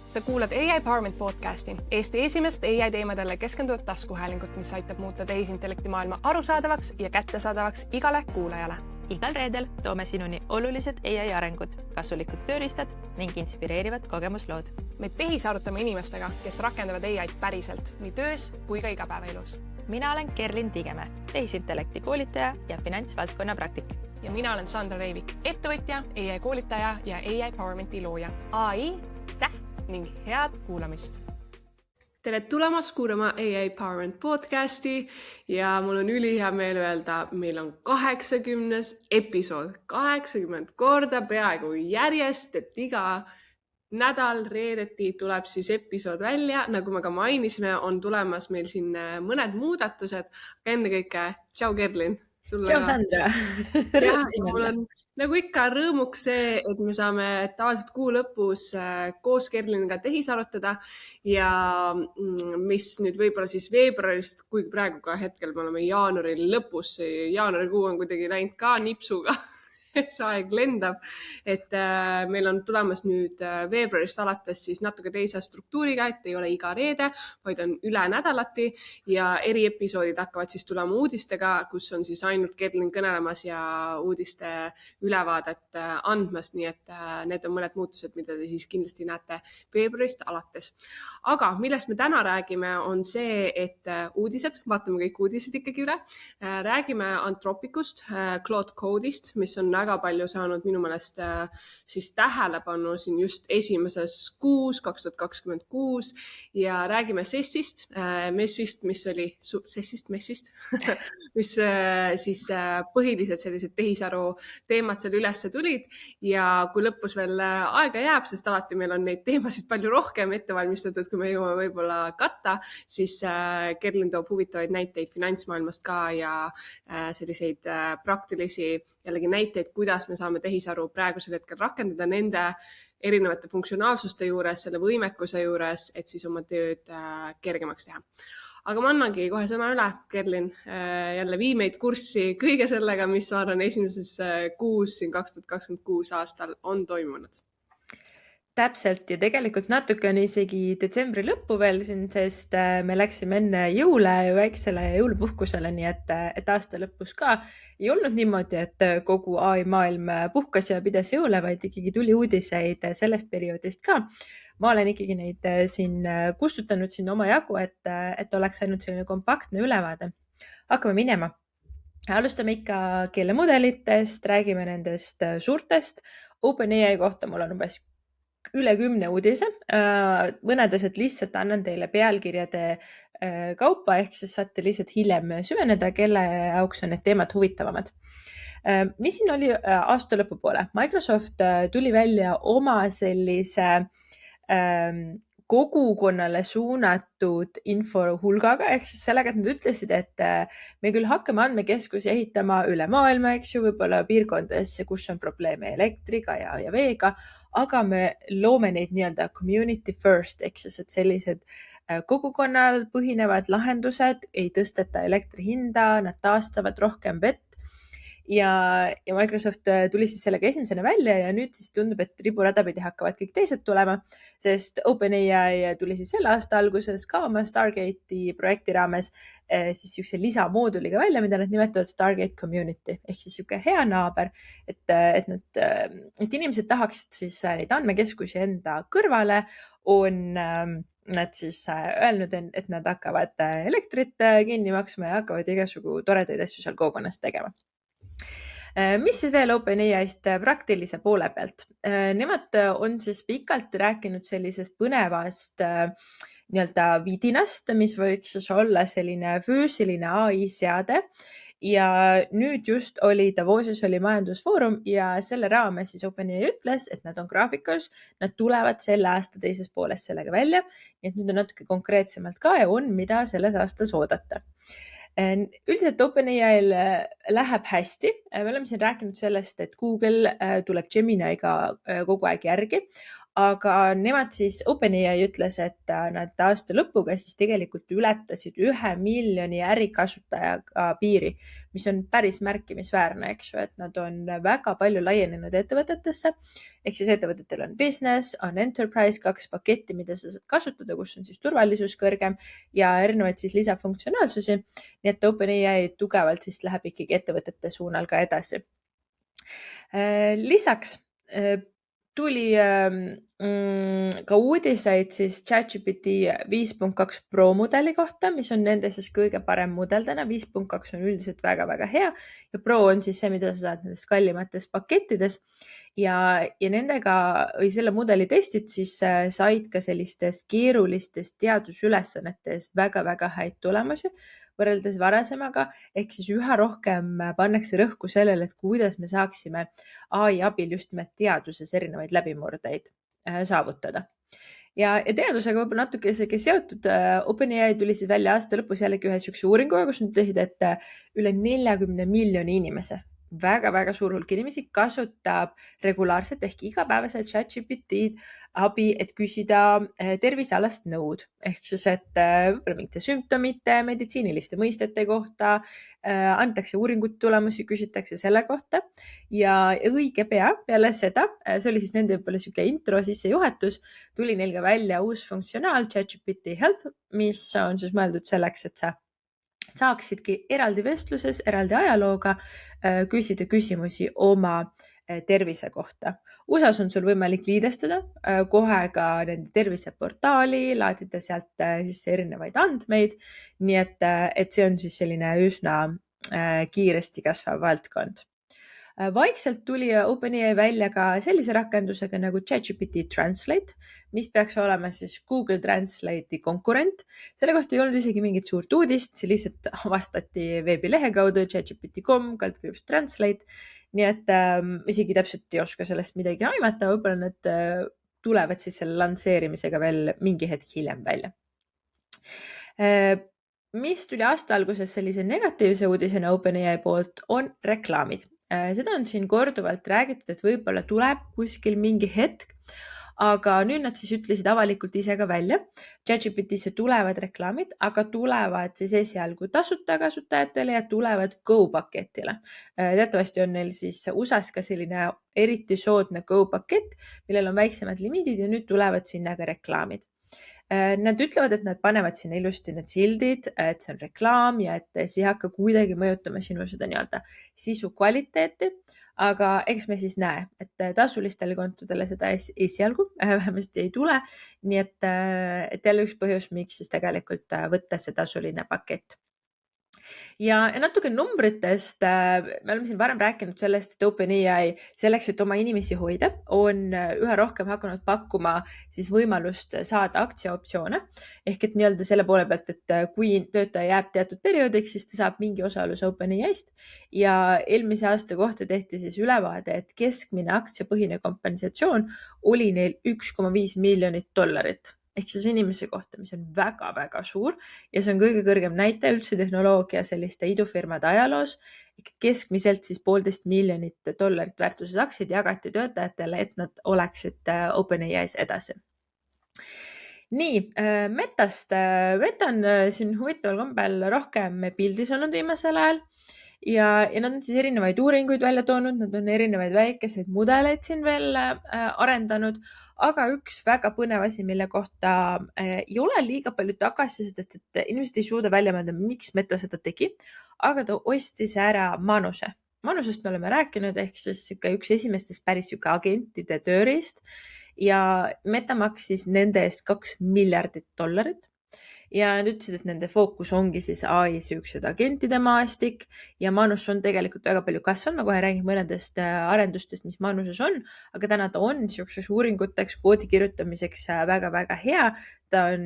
Sa kuulad AI Empowerment podcasti, Eesti esimest AI teemadele keskenduvat taskuhäälingut, mis aitab muuta tehisintellekti maailma arusaadavaks ja kättesaadavaks igale kuulajale. Igal reedel toome sinuni olulised AI arengud, kasulikud tööriistad ning inspireerivad kogemuslood. Me tehisarutame inimestega, kes rakendavad AI'd päriselt nii töös kui ka igapäevaelus. Mina olen Kerlin Tigemäe, tehisintellekti koolitaja ja finantsvaldkonna praktik. Ja mina olen Sandra Reivik, ettevõtja, AI koolitaja ja AI Empowermenti looja. AI, ning head kuulamist. Tere tulemast kuulama AI Empowerment podcasti ja mul on ülihea meel öelda, meil on 80. episood, 80 korda peaaegu järjest, et iga nädal reedeti tuleb siis episood välja. Nagu me ka mainisime, on tulemas meil siin mõned muudatused. Ennekõike, tšau Kerlin! Tšau Sandra! Mul on nagu ikka rõõmuks see, et me saame tavaliselt kuu lõpus koos Kerliniga tehisarutada ja mis nüüd võib-olla siis veebruarist, kuigi praegu ka hetkel me oleme jaanuari lõpus, jaanuarikuu on kuidagi läinud ka nipsuga. See aeg lendab, et meil on tulemas nüüd veebruarist alates siis natuke teise struktuuriga, et ei ole iga reede, vaid on üle nädalati ja eriepisoodid hakkavad siis tulema uudistega, kus on siis ainult Kerlin kõnelemas ja uudiste ülevaadet andmas, nii et need on mõned muutused, mida te siis kindlasti näete veebruarist alates. Aga millest me täna räägime on see, et uudised, vaatame kõik uudised ikkagi üle, räägime Anthropicust, Claude Code'ist, mis on väga palju saanud minu meelest siis tähelepanu siin just esimeses kuus 2026 ja räägime Messist, mis oli Messist, mis siis põhilised sellised tehisaru teemad seal üles tulid ja kui lõpus veel aega jääb, sest alati meil on neid teemasid palju rohkem ettevalmistatud, kui me jõuame võib-olla katta, siis Kerlin toob huvitavaid näiteid finantsmaailmast ka ja selliseid praktilisi jällegi näiteid, kuidas me saame tehisaru praegusel hetkel rakendada nende erinevate funktsionaalsuste juures, selle võimekuse juures, et siis oma tööd kergemaks teha. Aga ma annangi kohe sõna üle, Kerlin, jälle vii meid kurssi kõige sellega, mis ma arvan esimeses kuus 2026 aastal on toimunud. Täpselt ja tegelikult natuke on isegi detsembri lõppu veel siin, sest me läksime enne jõule ja väiksele jõulupuhkusele, nii et aasta lõpus ka ei olnud niimoodi, et kogu AI maailm puhkas ja pidas jõule, vaid ikkagi tuli uudiseid sellest perioodist ka. Ma olen ikkagi neid siin kustutanud siin oma jagu, et oleks ainult selline kompaktne ülevaade. Hakkame minema. Alustame ikka keelemudelitest, räägime nendest suurtest. OpenAI kohta mul on umbes üle 10 uudise, mõnedes, et lihtsalt annan teile pealkirjade kaupa, ehk siis saate lihtsalt hiljem süveneda, kelle jaoks on need teemad huvitavamad. Mis siin oli aasta lõpupoole? Microsoft tuli välja oma sellise kogukonnale suunatud info hulgaga, ehk siis sellega, et nad ütlesid, et me küll hakkame andmekeskusi ehitama üle maailma, eks ju, võib-olla piirkondadesse, kus on probleeme elektriga ja veega, aga me loome neid nii-öelda community first, ehk siis, et sellised kogukonnal põhinevad lahendused, ei tõsteta elektri hinda, nad taastavad rohkem vett ja Microsoft tuli siis sellega esimesena välja ja nüüd siis tundub, et riburadapidi hakkavad kõik teised tulema, sest OpenAI tuli siis selle aasta alguses ka oma Stargate'i projekti raames siis niisuguse lisamooduliga välja, mida nad nimetavad Stargate Community, ehk siis niisugune hea naaber, et inimesed tahaksid siis neid andmekeskusi enda kõrvale, on nad siis öelnud, et nad hakkavad elektrit kinni maksma ja hakkavad igasugu toredaid asju seal kogukonnas tegema. Mis siis veel OpenAI'st praktilise poole pealt? Nemad on siis pikalt rääkinud sellisest põnevast nii-öelda vidinast, mis võiks siis olla selline füüsiline AI seade ja nüüd just oli Davosis oli majandusfoorum ja selle raames siis OpenAI ütles, et nad on graafikus, nad tulevad selle aasta teises pooles sellega välja, nii et nüüd on natuke konkreetsemalt ka ja on, mida selles aastas oodata. Üldiselt OpenAI'l läheb hästi. Me oleme siin rääkinud sellest, et Google tuleb Geminiga kogu aeg järgi, aga nemad siis, OpenAI ütles, et nad aasta lõpuga siis tegelikult ületasid 1 miljoni ärikasutajaga piiri, mis on päris märkimisväärne, eks ju, et nad on väga palju laienenud ettevõtetesse. Ehk siis ettevõtetel on business, on enterprise, 2 paketti, mida sa saad kasutada, kus on siis turvalisus kõrgem ja erinevaid siis lisafunktsionaalsusi. Nii et OpenAI tugevalt siis läheb ikkagi ettevõtete suunal ka edasi. Lisaks tuli ka uudiseid siis ChatGPT 5.2 Pro mudeli kohta, mis on nende siis kõige parem mudel täna. 5.2 on üldiselt väga-väga hea ja Pro on siis see, mida sa saad nendest kallimates pakettides ja nendega või selle mudeli testid siis said ka sellistes keerulistes teadusülesannetes väga-väga häid tulemusi võrreldes varasemaga, ehk siis üha rohkem pannakse rõhku sellele, et kuidas me saaksime AI abil just nimelt teaduses erinevaid läbimurdeid saavutada. Ja teadusega võib-olla natuke isegi seotud, OpenAI tuli siis välja aasta lõpus jällegi ühe sihukese uuringuga, kus nad tõsid, et üle 40 miljoni inimese, väga-väga suur hulk inimesi kasutab regulaarselt ehk igapäevaselt ChatGPT abi, et küsida tervisealast nõud. Ehk siis, et võib-olla mingite sümptomite, meditsiiniliste mõistete kohta, antakse uuringuid tulemusi, küsitakse selle kohta ja õige pea peale seda, see oli siis nende võib-olla sihuke intro sissejuhatus, tuli neil ka välja uus funktsionaal ChatGPT Health, mis on siis mõeldud selleks, et sa saaksidki eraldi vestluses, eraldi ajalooga küsida küsimusi oma tervise kohta. USA-s on sul võimalik liidestuda kohe ka nende terviseportaali, laadida sealt siis erinevaid andmeid. Nii et see on siis selline üsna kiiresti kasvav valdkond. Vaikselt tuli OpenAI välja ka sellise rakendusega nagu ChatGPT Translate, mis peaks olema siis Google Translate'i konkurent. Selle kohta ei olnud isegi mingit suurt uudist, see lihtsalt avastati veebilehe kaudu ChatGPT.com, /Translate. Nii et isegi täpselt ei oska sellest midagi aimata, võib-olla nad tulevad siis selle lansseerimisega veel mingi hetk hiljem välja. Mis tuli aasta alguses sellise negatiivse uudisena OpenAI poolt, on reklaamid. Seda on siin korduvalt räägitud, et võib-olla tuleb kuskil mingi hetk, aga nüüd nad siis ütlesid avalikult ise ka välja. ChatGPT-sse tulevad reklaamid, aga tulevad siis esialgu tasuta kasutajatele ja tulevad Go paketile. Teatavasti on neil siis USA-s ka selline eriti soodne Go pakett, millel on väiksemad limiidid ja nüüd tulevad sinna ka reklaamid. Nad ütlevad, et nad panevad sinna ilusti need sildid, et see on reklaam ja et see ei hakka kuidagi mõjutama sinu seda nii-öelda sisu kvaliteeti, aga eks me siis näe, et tasulistele kontodele seda esialgu vähemasti ei tule. Nii et jälle üks põhjus, miks siis tegelikult võtta see tasuline pakett. Ja natuke numbritest, me oleme siin varem rääkinud sellest, et OpenAI selleks, et oma inimesi hoida, on üha rohkem hakanud pakkuma siis võimalust saada aktsiaoptsioone. Ehk et nii-öelda selle poole pealt, et kui töötaja jääb teatud perioodiks, siis ta saab mingi osaluse OpenAI'st. Ja eelmise aasta kohta tehti siis ülevaade, et keskmine aktsiapõhine kompensatsioon oli neil $1,5 miljonit. Ehk siis inimese kohta, mis on väga-väga suur ja see on kõige kõrgem näitaja üldse tehnoloogia selliste idufirmade ajaloos. Keskmiselt siis $1,5 miljonit väärtuses aktsiaid jagati töötajatele, et nad oleksid OpenAI's edasi. Nii, Metast. Meta on siin huvitaval kombel rohkem pildis olnud viimasel ajal ja nad on siis erinevaid uuringuid välja toonud, nad on erinevaid väikeseid mudeleid siin veel arendanud. Aga üks väga põnev asi, mille kohta ei ole liiga palju tagasisidet, et inimesed ei suuda välja mõelda, miks Meta seda tegi, aga ta ostis ära Manuse. Manusest me oleme rääkinud, ehk siis üks esimestest päris agentide tööriist ja Meta maksis nende eest $2 miljardit. Ja nad ütlesid, et nende fookus ongi siis AI siuksed agentide maastik ja Manus on tegelikult väga palju kasvanud. Ma kohe räägin mõnedest arendustest, mis Manuses on, aga täna ta on siukseks uuringuteks, koodi kirjutamiseks väga-väga hea. Ta on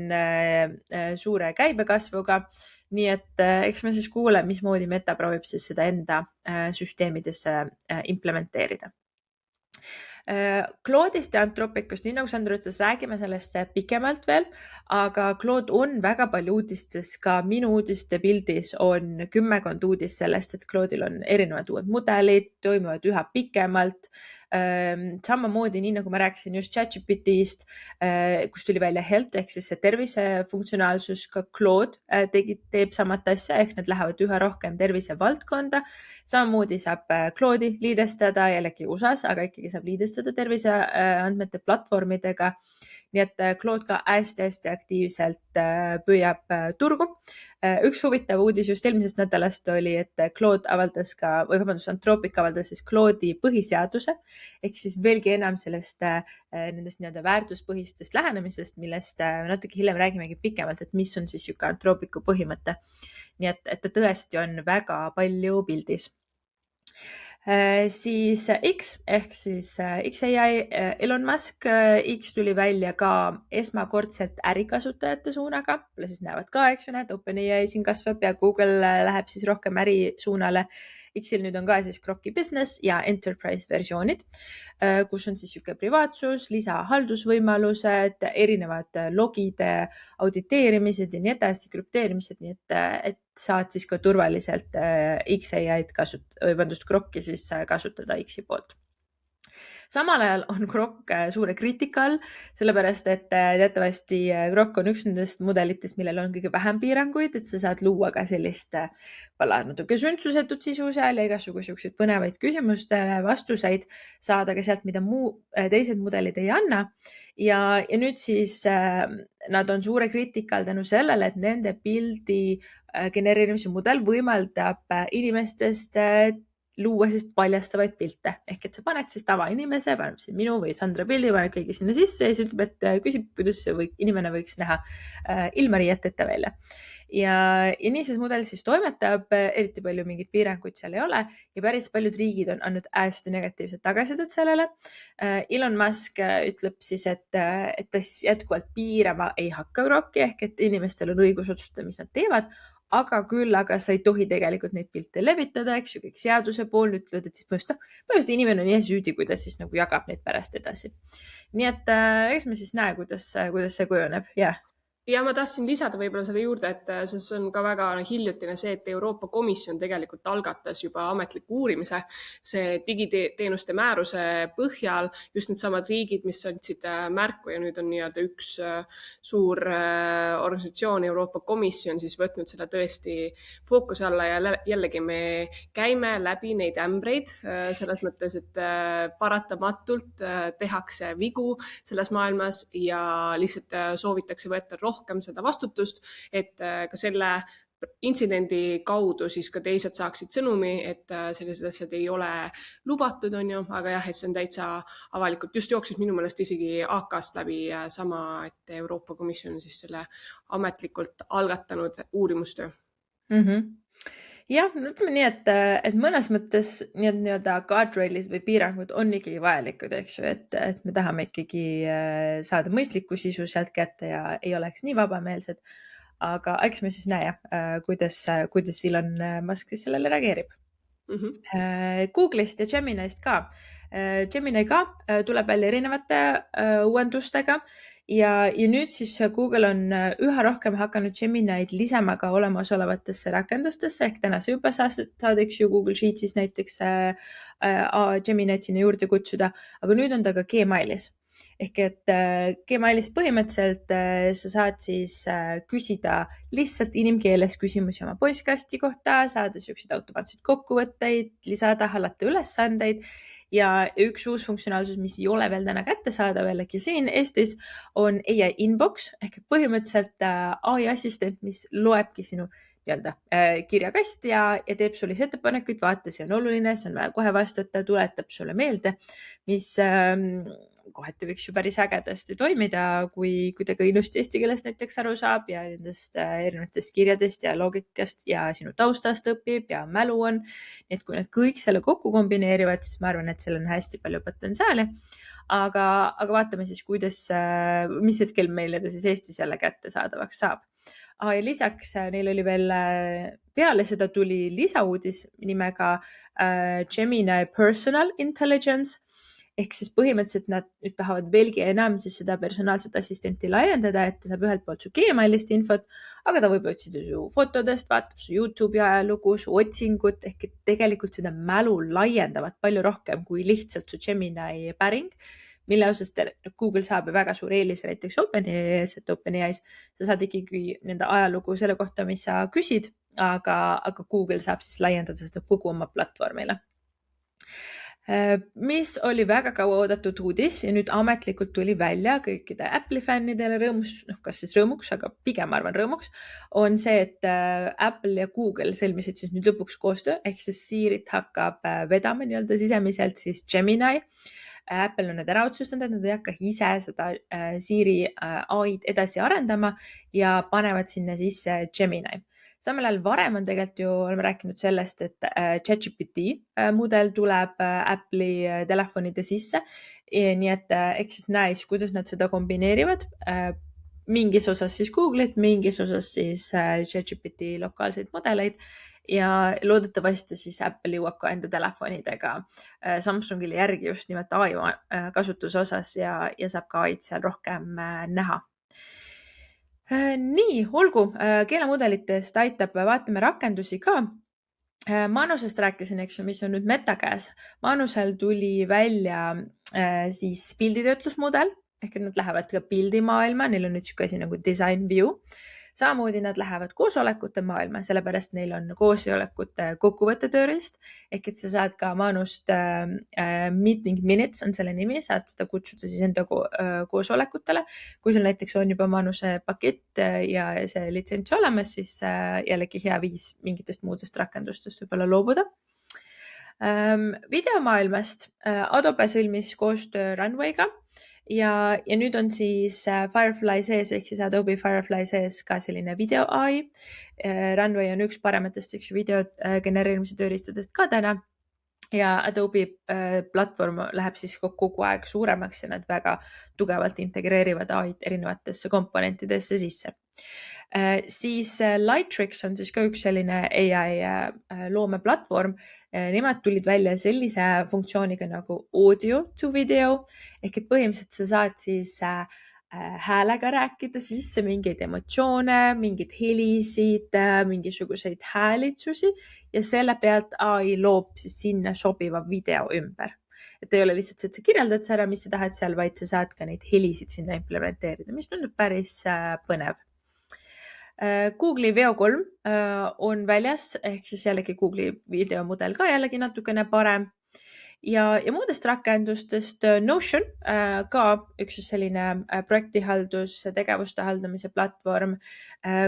suure käibekasvuga. Nii et eks me siis kuule, mismoodi Meta proovib siis seda enda süsteemidesse implementeerida. Claude'ist ja Anthropicust, nii nagu Sandra ütles, räägime sellest pikemalt veel, aga Claude on väga palju uudistes, ka minu uudiste pildis on 10 uudist sellest, et Claude'il on erinevad uued mudelid, toimuvad üha pikemalt. Samamoodi, nii nagu ma rääkisin just ChatGPT-st, kus tuli välja health ehk siis see tervise funktsionaalsus, ka Claude teeb samat asja ehk need lähevad üha rohkem tervisevaldkonda. Samamoodi saab Claude'i liidestada jällegi USA-s, aga ikkagi saab liidestada terviseandmete platvormidega. Nii et Claude ka hästi-hästi aktiivselt püüab turgu. Üks huvitav uudis just eelmisest nädalast oli, et Claude avaldas ka, või vabandust, Anthropic avaldas siis Claude'i põhiseaduse ehk siis veelgi enam sellest nendest nii-öelda väärtuspõhistest lähenemisest, millest natuke hiljem räägimegi pikemalt, et mis on siis sihuke Anthropicu põhimõte. Nii et ta tõesti on väga palju pildis. Siis X ehk siis XAI, Elon Musk, X tuli välja ka esmakordselt ärikasutajate suunaga, siis näevad ka, eks ju, näed, OpenAI siin kasvab ja Google läheb siis rohkem ärisuunale. Xil nüüd on ka siis Grokki business ja enterprise versioonid, kus on siis sihuke privaatsus, lisahaldusvõimalused, erinevad logide auditeerimised ja nii edasi, krüpteerimised, nii et saad siis ka turvaliselt XAI-d Grokki siis kasutada Xi poolt. Samal ajal on Grok suure kriitika all, sellepärast et teatavasti Grok on üks nendest mudelitest, millel on kõige vähem piiranguid, et sa saad luua ka sellist natuke sündsusetut sisu seal ja igasuguseid põnevaid küsimustele vastuseid saada ka sealt, mida teised mudelid ei anna. Ja nüüd siis nad on suure kriitika all tänu sellele, et nende pildi genereerimise mudel võimaldab inimestest luua siis paljastavaid pilte ehk et sa paned siis tavainimese, paneb siin minu või Sandra pildi, paneb kõigi sinna sisse ja siis ütleb, et küsib, kuidas inimene võiks näha ilma riieteta välja. Ja nii see mudel siis toimetab, eriti palju mingeid piiranguid seal ei ole ja päris paljud riigid on andnud hästi negatiivset tagasisidet sellele. Elon Musk ütleb siis, et ta siis jätkuvalt piirama ei hakka Grokki ehk et inimestel on õigus otsustada, mis nad teevad, aga sa ei tohi tegelikult neid pilte levitada, eks ju, kõik seaduse pool ütlevad, et siis põhimõtteliselt inimene on ise süüdi, kui ta siis nagu jagab neid pärast edasi. Nii et eks me siis näe, kuidas see kujuneb, jah. Ja ma tahtsin lisada võib-olla selle juurde, et see on ka väga hiljutine see, et Euroopa Komisjon tegelikult algatas juba ametliku uurimise see digiteenuste määruse põhjal, just need samad riigid, mis andsid märku ja nüüd on nii-öelda üks suur organisatsioon, Euroopa Komisjon, siis võtnud seda tõesti fookuse alla ja jällegi me käime läbi neid ämbreid selles mõttes, et paratamatult tehakse vigu selles maailmas ja lihtsalt soovitakse võtta rohkem seda vastutust, et ka selle intsidendi kaudu siis ka teised saaksid sõnumi, et sellised asjad ei ole lubatud, on ju, aga jah, et see on täitsa avalikult. Just jooksis minu meelest isegi AK-st läbi sama, et Euroopa Komisjon on siis selle ametlikult algatanud uurimustöö. Jah, ütleme nii, et mõnes mõttes nii-öelda guardrailid või piirangud on ikkagi vajalikud, eks ju, et me tahame ikkagi saada mõistlikku sisu sealt kätte ja ei oleks nii vabameelsed. Aga eks me siis näe, kuidas Elon Musk sellele reageerib. Google'ist ja Gemini'st ka. Gemini ka tuleb välja erinevate uuendustega ja nüüd siis Google on üha rohkem hakanud Gemini'd lisama ka olemasolevatesse rakendustesse ehk täna sa juba saad, eks ju, Google Sheets'is näiteks Gemini'd sinna juurde kutsuda, aga nüüd on ta ka Gmailis. Ehk et Gmailis põhimõtteliselt sa saad siis küsida lihtsalt inimkeeles küsimusi oma postkasti kohta, saada selliseid automaatseid kokkuvõtteid, lisada, hallata ülesandeid ja üks uus funktsionaalsus, mis ei ole veel täna kättesaadav jällegi siin Eestis, on AI inbox ehk põhimõtteliselt AI assistent, mis loebki sinu nii-öelda kirjakast ja teeb sulle ettepanekuid, vaata, see on oluline, see on vaja kohe vastata, tuletab sulle meelde, mis kohati võiks ju päris ägedasti toimida, kui ta ka ilusti eesti keelest näiteks aru saab ja nendest erinevatest kirjadest ja loogikast ja sinu taustast õpib ja mälu on. Nii et kui nad kõik selle kokku kombineerivad, siis ma arvan, et seal on hästi palju potentsiaali. Aga vaatame siis, mis hetkel meile ta siis Eestis jälle kättesaadavaks saab. Ja lisaks neil oli veel, peale seda tuli lisauudis nimega Gemini Personal Intelligence ehk siis põhimõtteliselt nad nüüd tahavad veelgi enam siis seda personaalset assistenti laiendada, et ta saab ühelt poolt su Gmailist infot, aga ta võib otsida su fotodest, vaatab su YouTube'i ajalugu, su otsingut, ehk et tegelikult seda mälu laiendavad palju rohkem kui lihtsalt su Gemini päring, mille osas Google saab ju väga suur eelis näiteks OpenAI-s, et OpenAI-s sa saad ikkagi nende ajalugu selle kohta, mis sa küsid, aga Google saab siis laiendada seda kogu oma platvormile. Mis oli väga kaua oodatud uudis ja nüüd ametlikult tuli välja kõikide Apple'i fännidele rõõmus, kas siis rõõmuks, aga pigem arvan rõõmuks, on see, et Apple ja Google sõlmisid siis nüüd lõpuks koostöö, ehk siis Siri't hakkab vedama nii-öelda sisemiselt siis Gemini. Apple on need ära otsustanud, et nad ei hakka ise seda Siri AI-d edasi arendama ja panevad sinna sisse Gemini. Samal ajal varem on tegelikult ju, oleme rääkinud sellest, et ChatGPT mudel tuleb Apple'i telefonide sisse. Nii et eks siis näis, kuidas nad seda kombineerivad. Mingis osas siis Google'it, mingis osas siis ChatGPT lokaalseid mudeleid ja loodetavasti siis Apple jõuab ka enda telefonidega Samsungile järgi just nimelt AI kasutuse osas ja saab ka AId seal rohkem näha. Nii, olgu, keelemudelitest aitab, vaatame rakendusi ka. Manusest rääkisin, eks ju, mis on nüüd Meta käes. Manusel tuli välja siis pilditöötlusmudel, ehk et nad lähevad ka pildimaailma, neil on nüüd siuke asi nagu design view. Samamoodi nad lähevad koosolekute maailma, sellepärast neil on koosolekute kokkuvõtte tööriist, ehk et sa saad ka Manust Meeting Minutes on selle nimi, saad seda kutsuda siis enda koosolekutele. Kui sul näiteks on juba Manuse pakett ja see litsents olemas, siis jällegi hea viis mingitest muudest rakendustest võib-olla loobuda. Videomaailmast Adobe sõlmis koostöö Runway'ga. Ja nüüd on siis Firefly sees, ehk siis Adobe Firefly sees ka selline video AI. Runway on üks parematest video genereerimise tööriistadest ka täna. Ja Adobe platvorm läheb siis kogu aeg suuremaks ja nad väga tugevalt integreerivad AI-d erinevatesse komponentidesse sisse. Siis Lightricks on siis ka üks selline AI loomeplatvorm. Nemad tulid välja sellise funktsiooniga nagu audio to video, ehk et põhimõtteliselt sa saad siis häälega rääkida sisse mingeid emotsioone, mingeid helisid, mingisuguseid häälitsusi ja selle pealt AI loob siis sinna sobiva video ümber. Et ei ole lihtsalt see, et sa kirjeldad ära, mis sa tahad seal, vaid sa saad ka neid helisid sinna implementeerida, mis tundub päris põnev. Google'i Veo 3 on väljas, ehk siis jällegi Google'i videomudel ka jällegi natukene parem. Ja muudest rakendustest Notion, ka üks selline projektihaldus, tegevuste haldamise platvorm,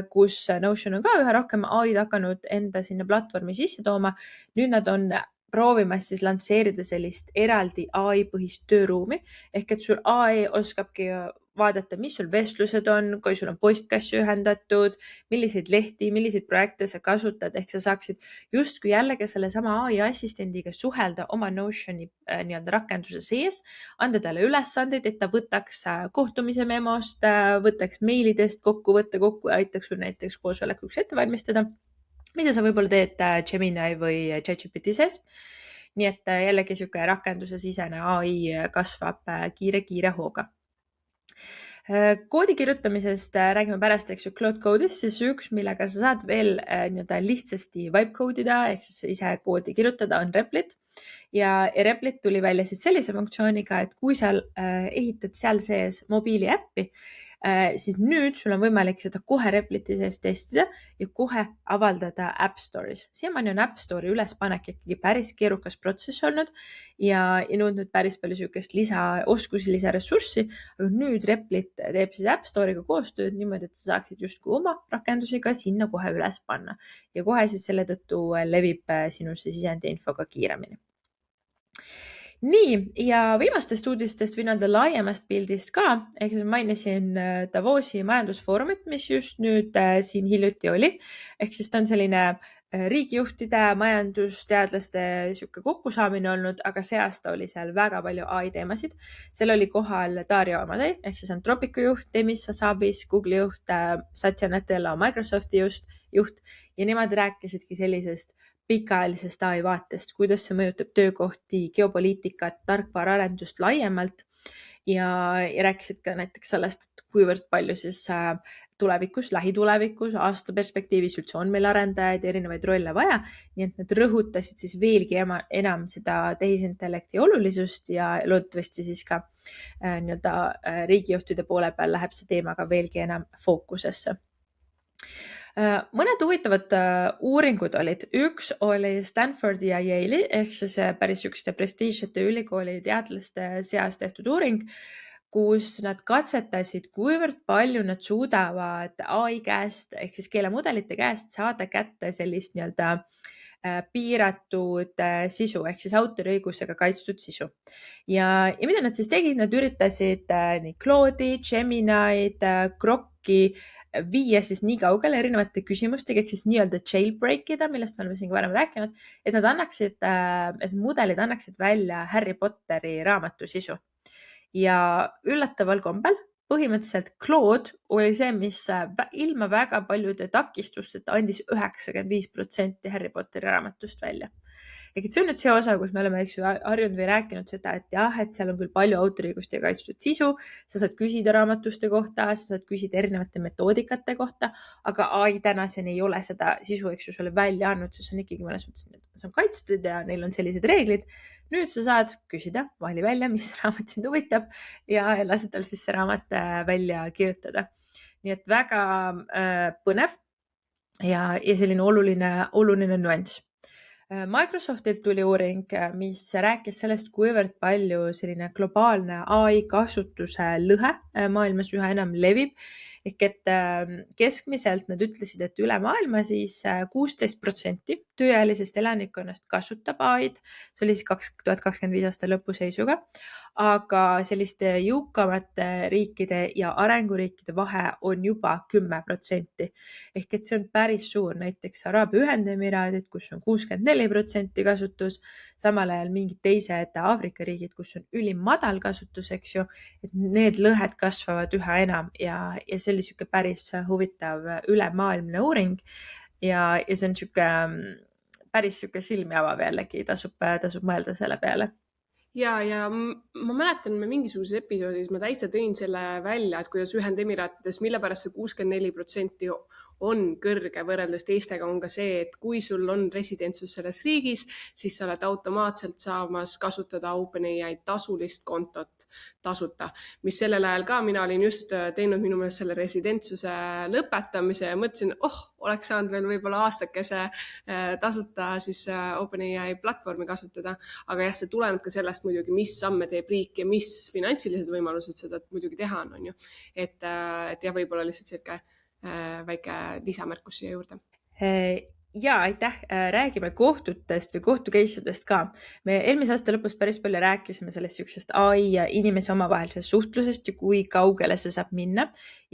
kus Notion on ka üha rohkem AI-d hakanud enda sinna platvormi sisse tooma. Nüüd nad on proovimas siis lansseerida sellist eraldi AI-põhist tööruumi, ehk et sul AI oskabki vaadata, mis sul vestlused on, kui sul on postkassi ühendatud, milliseid lehti, milliseid projekte sa kasutad, ehk sa saaksid justkui jällegi selle sama AI assistendiga suhelda oma Notioni nii-öelda rakenduse sees, anda talle ülesandeid, et ta võtaks kohtumise memost, võtaks meilidest kokkuvõtte kokku ja aitaks sul näiteks koosolekuks ette valmistada, mida sa võib-olla teed Gemini või ChatGPT sees. Nii et jällegi siuke rakenduse sisene AI kasvab kiire hooga. Koodi kirjutamisest räägime pärast, eks ju, Cloud Code'ist, siis üks, millega sa saad veel nii-öelda lihtsasti vibe code'ida, ehk siis ise koodi kirjutada, on Replit. Ja Replit tuli välja siis sellise funktsiooniga, et kui sa ehitad seal sees mobiiliäppi, siis nüüd sul on võimalik seda kohe Repliti sees testida ja kohe avaldada App Store'is. Siiamaani on App Store'i ülespanek ikkagi päris keerukas protsess olnud ja nõudnud päris palju sükest lisaoskusi, lisaressurssi, aga nüüd Replit teeb siis App Store'iga koostööd niimoodi, et sa saaksid justkui oma rakendusi ka sinna kohe üles panna ja kohe siis selle tõttu levib sinusse sisendi info ka kiiremini. Nii, ja viimastest uudistest või nii-öelda laiemast pildist ka, ehk mainisin Davosi majandusfoorumit, mis just nüüd siin hiljuti oli, ehk siis ta on selline riigijuhtide, majandusteadlaste siuke kokkusaamine olnud, aga see aasta oli seal väga palju AI teemasid. Seal oli kohal Dario Amadei, ehk siis Anthropicu juht, Demis Hassabis, Google'i juht, Satya Nadella, Microsofti juht ja nemad rääkisidki sellisest pikaajalisest AI vaatest, kuidas see mõjutab töökohti, geopoliitikat, tarkvaraarendust laiemalt ja rääkisid ka näiteks sellest, et kuivõrd palju siis tulevikus, lähitulevikus, aasta perspektiivis üldse on meil arendajaid, erinevaid rolle vaja. Nii et nad rõhutasid siis veelgi enam seda tehisintellekti olulisust ja loodetavasti siis ka nii-öelda riigijuhtide poole peal läheb see teema ka veelgi enam fookusesse. Mõned huvitavad uuringud olid. Üks oli Stanfordi ja Yale'i ehk siis päris ükste prestiižsete ülikooli teadlaste seas tehtud uuring, kus nad katsetasid, kuivõrd palju nad suudavad AI käest ehk siis keelemudelite käest saada kätte sellist nii-öelda piiratud sisu ehk siis autoriõigusega kaitstud sisu. Ja mida nad siis tegid? Nad üritasid nii Claude'i, Gemini'd, Grok'i viia siis nii kaugele erinevate küsimustega ehk siis nii-öelda jailbreak ida, millest me oleme siin varem rääkinud, et nad annaksid, et mudelid annaksid välja Harry Potteri raamatu sisu. Ja üllataval kombel põhimõtteliselt Claude oli see, mis ilma väga paljude takistusteta andis 95% Harry Potteri raamatust välja. Ehk see on nüüd see osa, kus me oleme harjunud või rääkinud seda, et jah, et seal on küll palju autoriõigustega kaitstud sisu, sa saad küsida raamatuste kohta, sa saad küsida erinevate metoodikate kohta, aga AI tänaseni ei ole seda sisu, eks ju, sulle välja andnud, sest on ikkagi mõnes mõttes, see on kaitstud ja neil on sellised reeglid. Nüüd sa saad küsida, vali välja, mis raamat sind huvitab ja lase tal siis see raamat välja kirjutada. Nii et väga põnev ja selline oluline nüanss. Microsoftilt tuli uuring, mis rääkis sellest, kuivõrd palju selline globaalne AI kasutuse lõhe maailmas üha enam levib. Ehk et keskmiselt nad ütlesid, et üle maailma siis 16% tööealisest elanikkonnast kasutab AI-d. See oli siis 2025 aasta lõpu seisuga. Aga selliste jõukamate riikide ja arenguriikide vahe on juba 10%. Ehk et see on päris suur, näiteks Araabia Ühendemiraadid, kus on 64% kasutus, samal ajal mingid teised Aafrika riigid, kus on ülim madal kasutus, eks ju, et need lõhed kasvavad üha enam ja see oli siuke päris huvitav ülemaailmne uuring ja see on siuke päris siuke silmi avav jällegi, tasub mõelda selle peale. Ja ma mäletan, me mingisuguses episoodis ma täitsa tõin selle välja, et kuidas Ühendemiraatides, mille pärast see 64% on kõrge võrreldes teistega, on ka see, et kui sul on residentsus selles riigis, siis sa oled automaatselt saamas kasutada OpenAI tasulist kontot tasuta, mis sellel ajal ka mina olin just teinud minu meelest selle residentsuse lõpetamise ja mõtlesin, oleks saanud veel võib-olla aastakese tasuta siis OpenAI platvormi kasutada, aga jah, see tuleneb ka sellest muidugi, mis samme teeb riik ja mis finantsilised võimalused seda muidugi teha on ju. Et jah, võib-olla lihtsalt selline väike lisamärkus siia juurde. Ja aitäh, räägime kohtutest või kohtukeisidest ka. Me eelmise aasta lõpus päris palju rääkisime sellest siuksest AI ja inimese omavahelisest suhtlusest ja kui kaugele see saab minna.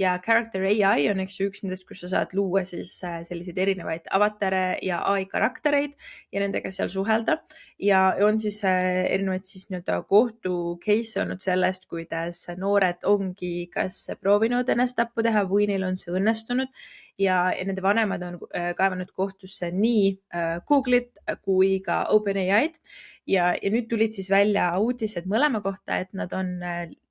Ja Character AI on üks nendest, kus sa saad luua siis selliseid erinevaid avatare ja AI karaktereid ja nendega seal suhelda. Ja on siis erinevaid siis nii-öelda kohtu case olnud sellest, kuidas noored ongi kas proovinud ennast tappu teha või neil on see õnnestunud. Ja nende vanemad on kaevanud kohtusse nii Google'it kui ka OpenAI'd ja nüüd tulid siis välja uudised mõlema kohta, et nad on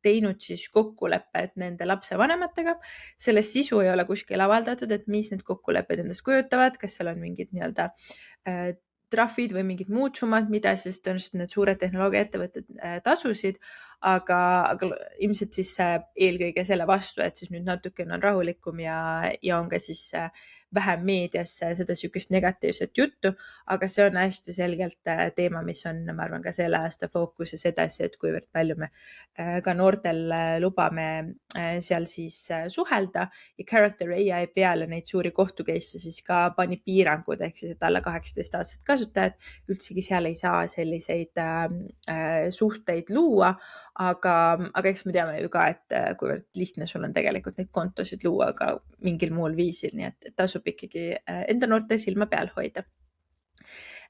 teinud siis kokkulepped nende lapse vanematega. Sellest sisu ei ole kuskil avaldatud, et mis need kokkulepped endast kujutavad, kas seal on mingid nii-öelda trahvid või mingid muud summad, mida siis tõenäoliselt need suured tehnoloogiaettevõtted tasusid, aga ilmselt siis eelkõige selle vastu, et siis nüüd natukene on rahulikum ja on ka siis vähem meedias seda siukest negatiivset juttu, aga see on hästi selgelt teema, mis on, ma arvan, ka selle aasta fookuses edasi, et kuivõrd palju me ka noortel lubame seal siis suhelda ja Character AI peale neid suuri kohtukeisse siis ka pani piirangud, ehk siis, et alla 18-aastased kasutajad üldsegi seal ei saa selliseid suhteid luua, aga eks me teame ju ka, et kuivõrd lihtne sul on tegelikult neid kontosid luua ka mingil muul viisil, nii et tasub ikkagi enda noorte silma peal hoida.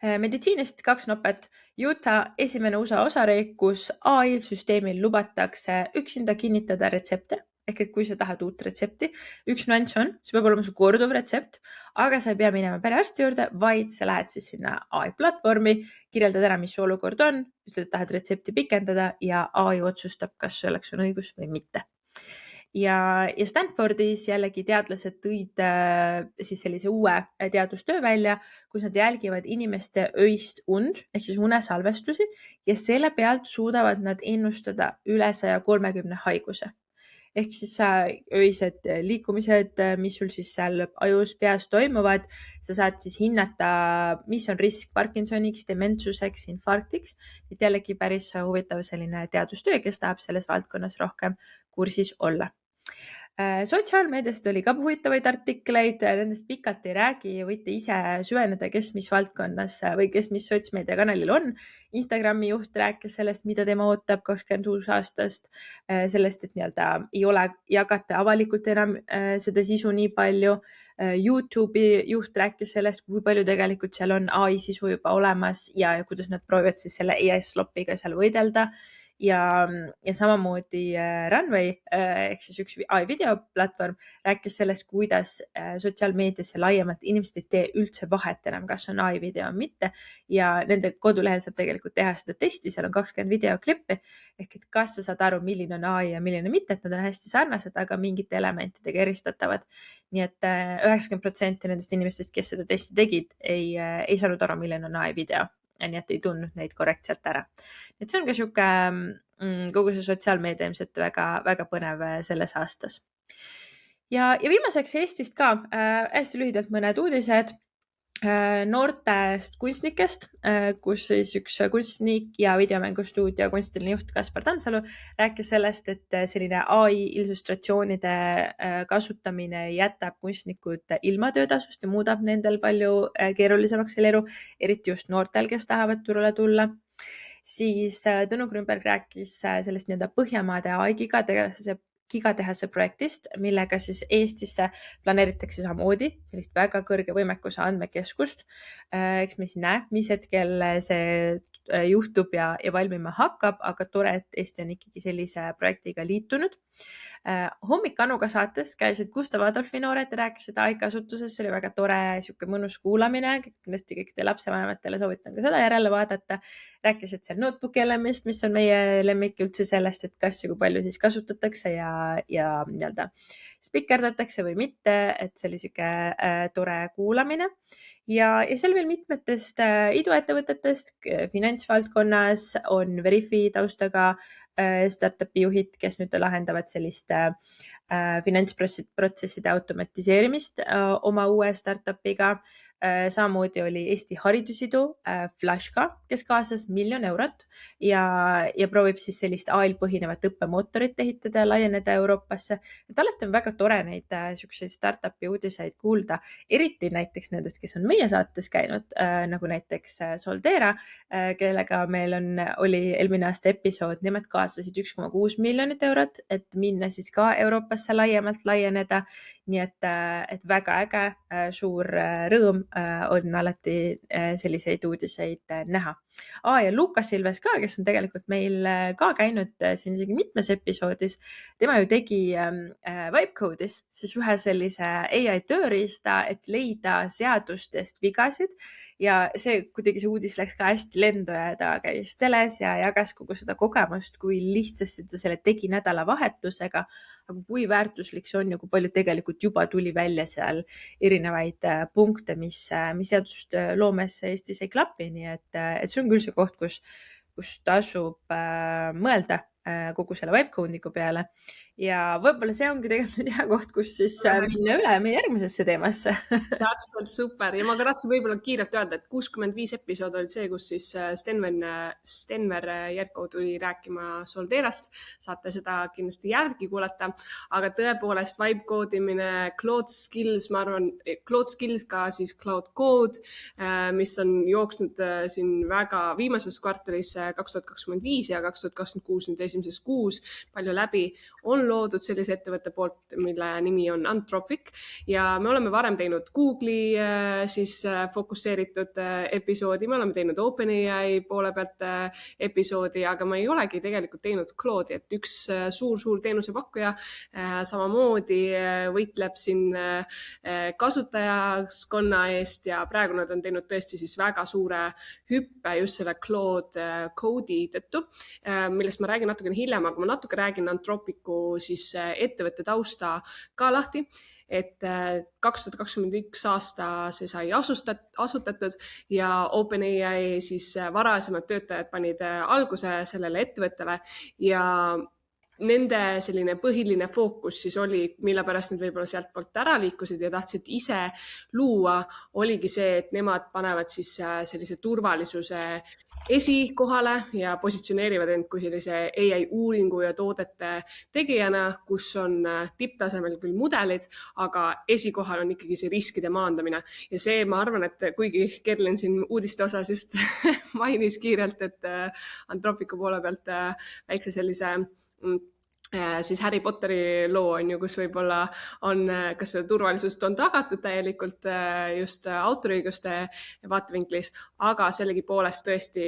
Meditsiinist 2 nopet. Utah esimene USA osariik, kus AI-süsteemil lubatakse üksinda kinnitada retsepte ehk et kui sa tahad uut retsepti, üks nüanss on, see peab olema su korduv retsept, aga sa ei pea minema perearsti juurde, vaid sa lähed siis sinna AI platvormi, kirjeldad ära, mis su olukord on, ütled, et tahad retsepti pikendada ja AI otsustab, kas selleks on õigus või mitte. Ja Stanfordis jällegi teadlased tõid siis sellise uue teadustöö välja, kus nad jälgivad inimeste öist und ehk siis unesalvestusi ja selle pealt suudavad nad ennustada üle 130 haiguse. Ehk siis öised liikumised, mis sul siis seal ajus peas toimuvad, sa saad siis hinnata, mis on risk Parkinsoniks, dementsuseks, infarktiks. Et jällegi päris huvitav selline teadustöö, kes tahab selles valdkonnas rohkem kursis olla. Sotsiaalmeediast oli ka huvitavaid artikleid, nendest pikalt ei räägi, võite ise süveneda, kes mis valdkonnas või kes mis sotsmeediakanalil on. Instagrami juht rääkis sellest, mida tema ootab 26 aastast, sellest, et nii-öelda ei ole jagata avalikult enam seda sisu nii palju. YouTube'i juht rääkis sellest, kui palju tegelikult seal on AI sisu juba olemas ja kuidas nad proovivad siis selle AI slopiga seal võidelda. Ja samamoodi Runway ehk siis üks AI videoplatvorm rääkis sellest, kuidas sotsiaalmeediasse laiemalt inimesed ei tee üldse vahet enam, kas on AI video või mitte. Ja nende kodulehel saab tegelikult teha seda testi, seal on 20 videoklippi ehk et kas sa saad aru, milline on AI ja milline mitte, et nad on hästi sarnased, aga mingite elementidega eristatavad. Nii et 90% nendest inimestest, kes seda testi tegid, ei saanud aru, milline on AI video. Nii et ei tundnud neid korrektselt ära. Et see on ka siuke kogu see sotsiaalmeedia ilmselt väga põnev selles aastas. Ja viimaseks Eestist ka hästi lühidalt mõned uudised noortest kunstnikest, kus siis üks kunstnik ja videomängustuudio kunstiline juht Kaspar Tammsalu rääkis sellest, et selline AI illustratsioonide kasutamine jätab kunstnikud ilma töötasust ja muudab nendel palju keerulisemaks selle elu, eriti just noortel, kes tahavad turule tulla. Siis Tõnu Grünberg rääkis sellest nii-öelda Põhjamaade AI gigatehase projektist, millega siis Eestisse planeeritakse samamoodi sellist väga kõrge võimekuse andmekeskust. Eks me siis näe, mis hetkel see juhtub ja valmima hakkab, aga tore, et Eesti on ikkagi sellise projektiga liitunud. Hommik Anuga saates käisid Gustav Adolfi noored ja rääkisid AI kasutuses, see oli väga tore, siuke mõnus kuulamine, kindlasti kõikide lapsevanematele soovitan ka seda järele vaadata. Rääkisid seal notebooki elemist, mis on meie lemmik üldse sellest, et kas ja kui palju siis kasutatakse ja nii-öelda spikerdatakse või mitte, et see oli siuke tore kuulamine. Ja seal veel mitmetest iduettevõtetest finantsvaldkonnas on Verifi taustaga startupi juhid, kes nüüd lahendavad sellist finantsprotsesside automatiseerimist oma uue startupiga. Samamoodi oli Eesti Haridusidu Flashka, kes kaasas €1 000 000 ja proovib siis sellist AI-l põhinevat õppemootorit ehitada ja laieneda Euroopasse. Et alati on väga tore neid siukseid startupi uudiseid kuulda, eriti näiteks nendest, kes on meie saates käinud, nagu näiteks Soldera, kellega meil oli eelmine aasta episood, nemad kaasasid €1,6 miljonit, et minna siis ka Euroopasse laiemalt laieneda. Nii et väga äge, suur rõõm on alati selliseid uudiseid näha. Ja Lukas Ilves ka, kes on tegelikult meil ka käinud siin isegi mitmes episoodis, tema ju tegi Vibecode'is siis ühe sellise AI tööriista, et leida seadustest vigasid ja see kuidagi see uudis läks ka hästi lendu ja ta käis teles ja jagas kogu seda kogemust, kui lihtsasti ta selle tegi nädalavahetusega, aga kui väärtuslik see on ja kui palju tegelikult juba tuli välja seal erinevaid punkte, mis seadusloomes Eestis ei klapi, nii et see on küll see koht, kus tasub mõelda kogu selle Vibecode'iga peale ja võib-olla see ongi tegelikult hea koht, kus siis minna üle meie järgmisesse teemasse. Täpselt, super. Ja ma ka tahtsin võib-olla kiirelt öelda, et 65 episood oli see, kus siis Stenver Jerko tuli rääkima Solderast. Saate seda kindlasti järgi kuulata, aga tõepoolest Vibecode'imine, Cloud Skills, ma arvan, Cloud Skills ka siis Cloud Code, mis on jooksnud siin väga viimases kvartalis 2025 ja 2026 nüüd esimeses kuus palju läbi, on loodud sellise ettevõtte poolt, mille nimi on Anthropic ja me oleme varem teinud Google'i fokusseeritud episoodi, me oleme teinud OpenAI poole pealt episoodi, aga ma ei olegi tegelikult teinud Claude'i, et üks suur teenusepakkuja samamoodi võitleb siin kasutajaskonna eest ja praegu nad on teinud tõesti siis väga suure hüppe just selle Claude Code'i tõttu, millest ma räägin natukene hiljem, aga ma natuke räägin Anthropicu siis ettevõtte tausta ka lahti, et 2021 aasta see sai asutatud ja OpenAI siis varasemad töötajad panid alguse sellele ettevõttele ja nende selline põhiline fookus siis oli, mille pärast nad võib-olla sealt poolt ära liikusid ja tahtsid ise luua, oligi see, et nemad panevad siis sellise turvalisuse esikohale ja positsioneerivad end kui sellise AI uuringu ja toodete tegijana, kus on tipptasemel küll mudelid, aga esikohal on ikkagi see riskide maandamine. Ja see, ma arvan, et kuigi Kerlin siin uudiste osas just mainis kiirelt, et Anthropicu poole pealt väikse sellise siis Harry Potteri loo on ju, kus võib-olla on, kas seda turvalisust on tagatud täielikult just autoriõiguste vaatevinklis, aga sellegipoolest tõesti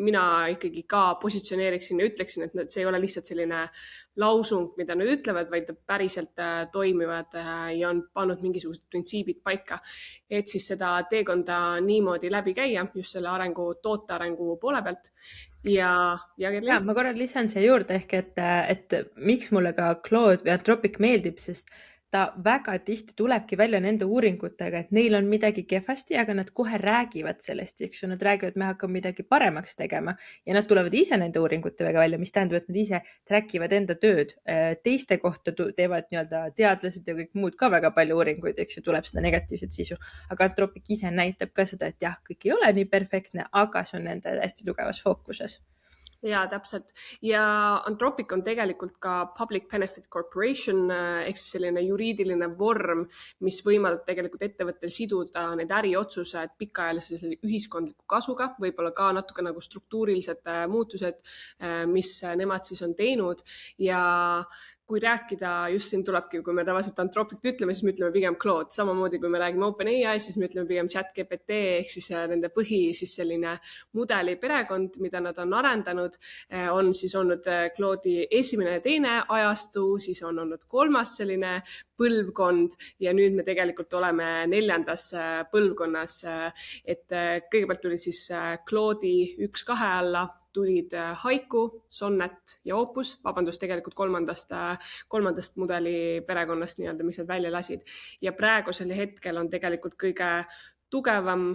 mina ikkagi ka positsioneeriksin ja ütleksin, et see ei ole lihtsalt selline lausung, mida nad ütlevad, vaid päriselt toimivad ja on pannud mingisugused printsiibid paika, et siis seda teekonda niimoodi läbi käia just selle tootearengu poole pealt. Ja ma korra lisan siia juurde ehk, et miks mulle ka Claude või Anthropic meeldib, sest ta väga tihti tulebki välja nende uuringutega, et neil on midagi kehvasti, aga nad kohe räägivad sellest, eks ju, nad räägivad, me hakkame midagi paremaks tegema ja nad tulevad ise nende uuringutega välja, mis tähendab, et nad ise trackivad enda tööd. Teiste kohta teevad nii-öelda teadlased ja kõik muud ka väga palju uuringuid, eks ju, tuleb seda negatiivset sisu, aga Anthropic ise näitab ka seda, et jah, kõik ei ole nii perfektne, aga see on nende hästi tugevas fookuses. Jaa, täpselt. Ja Anthropic on tegelikult ka Public Benefit Corporation ehk siis selline juriidiline vorm, mis võimaldab tegelikult ettevõttel siduda need äriotsused pikaajalise ühiskondliku kasuga, võib-olla ka natuke nagu struktuurilised muutused, mis nemad siis on teinud ja kui rääkida, just siin tulebki, kui me tavaliselt Anthropic ütleme, siis me ütleme pigem Claude. Samamoodi, kui me räägime OpenAI, siis me ütleme pigem ChatGPT ehk siis nende siis selline mudeli perekond, mida nad on arendanud, on siis olnud Claude'i esimene ja teine ajastu, siis on olnud kolmas selline põlvkond ja nüüd me tegelikult oleme 4. põlvkonnas, et kõigepealt tuli siis Claude'i 1.2 alla, tulid Haiku, Sonnet ja Opus, tegelikult kolmandast mudeli perekonnast nii-öelda, mis nad välja lasid. Ja praegusel hetkel on tegelikult kõige tugevam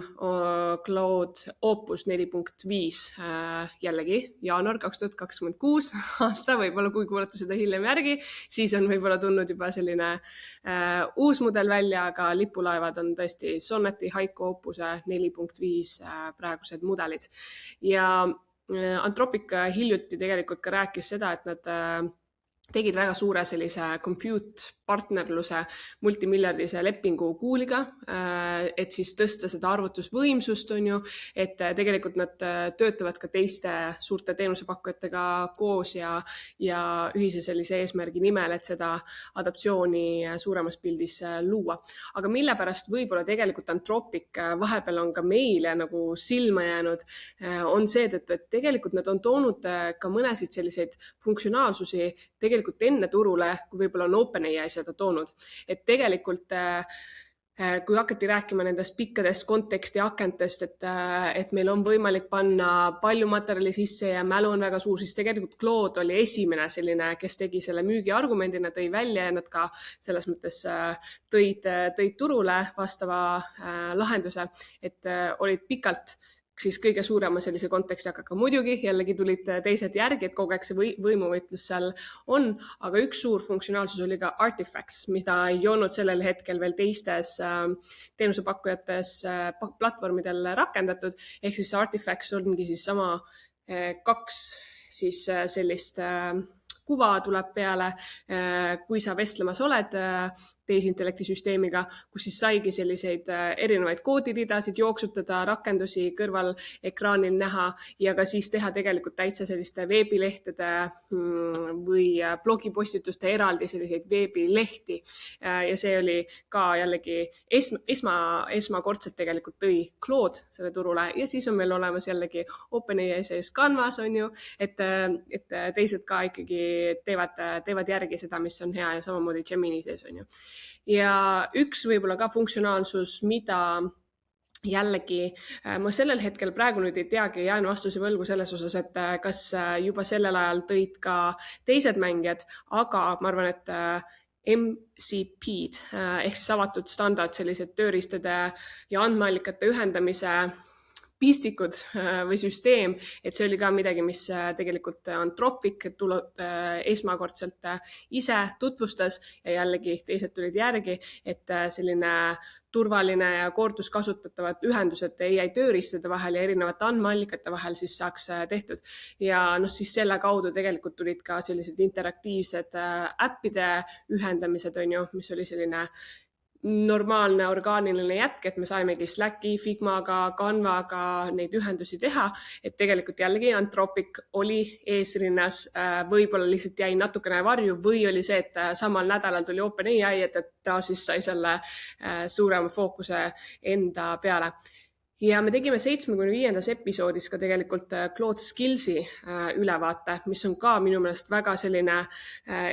Claude Opus 4.5 jällegi jaanuar 2026 aasta, võib-olla kui kuulata seda hiljem järgi, siis on võib-olla tulnud juba selline uus mudel välja, aga lipulaevad on tõesti Sonneti, Haiku, Opuse 4.5 praegused mudelid. Ja Anthropic hiljuti tegelikult ka rääkis seda, et nad tegid väga suure sellise compute partnerluse multimiljardise lepingu Google'iga, et siis tõsta seda arvutusvõimsust, on ju, et tegelikult nad töötavad ka teiste suurte teenusepakkujatega koos ja ühise sellise eesmärgi nimel, et seda adaptsiooni suuremas pildis luua. Aga mille pärast võib-olla tegelikult Anthropic vahepeal on ka meile nagu silma jäänud, on see, et tegelikult nad on toonud ka mõnesid selliseid funktsionaalsusi tegelikult enne turule, kui võib-olla on OpenAI seda toonud. Et tegelikult, kui hakati rääkima nendest pikkadest konteksti akentest, et meil on võimalik panna palju materjali sisse ja mälu on väga suur, siis tegelikult Claude oli esimene selline, kes tegi selle müügiargumendina, tõi välja ja nad ka selles mõttes tõid turule vastava lahenduse, et olid pikalt siis kõige suurema sellise konteksti, aga muidugi jällegi tulid teised järgi, et kogu aeg see võimuvõitlus seal on, aga üks suur funktsionaalsus oli ka Artifacts, mida ei olnud sellel hetkel veel teistes teenusepakkujates platvormidel rakendatud, ehk siis Artifacts ongi siis sama 2 siis sellist kuva tuleb peale, kui sa vestlemas oled tehisintellekti süsteemiga, kus siis saigi selliseid erinevaid koodiridasid jooksutada, rakendusi kõrval ekraanil näha ja ka siis teha tegelikult täitsa selliste veebilehtede või blogipostituste eraldi selliseid veebilehti. Ja see oli ka jällegi esmakordselt tegelikult tõi Claude selle turule ja siis on meil olemas jällegi OpenAI sees Canvas, on ju, et teised ka ikkagi teevad järgi seda, mis on hea ja samamoodi Gemini sees, on ju. Ja üks võib-olla ka funktsionaalsus, mida jällegi ma sellel hetkel praegu nüüd ei teagi, jään vastuse võlgu selles osas, et kas juba sellel ajal tõid ka teised mängijad, aga ma arvan, et MCP-d ehk siis avatud standard, sellised tööriistade ja andmeallikate ühendamise pistikud või süsteem, et see oli ka midagi, mis tegelikult Anthropic esmakordselt ise tutvustas ja jällegi teised tulid järgi, et selline turvaline ja korduskasutatavad ühendused AI tööriistade vahel ja erinevate andmeallikate vahel siis saaks tehtud. Ja siis selle kaudu tegelikult tulid ka sellised interaktiivsed äppide ühendamised, on ju, mis oli selline normaalne orgaaniline jätk, et me saimegi Slacki, Figmaga, Canvaga neid ühendusi teha, et tegelikult jällegi Anthropic oli eesrinnas, võib-olla lihtsalt jäi natukene varju või oli see, et samal nädalal tuli OpenAI, et ta siis sai selle suurema fookuse enda peale. Ja me tegime 75. episoodis ka tegelikult Claude Skillsi ülevaate, mis on ka minu meelest väga selline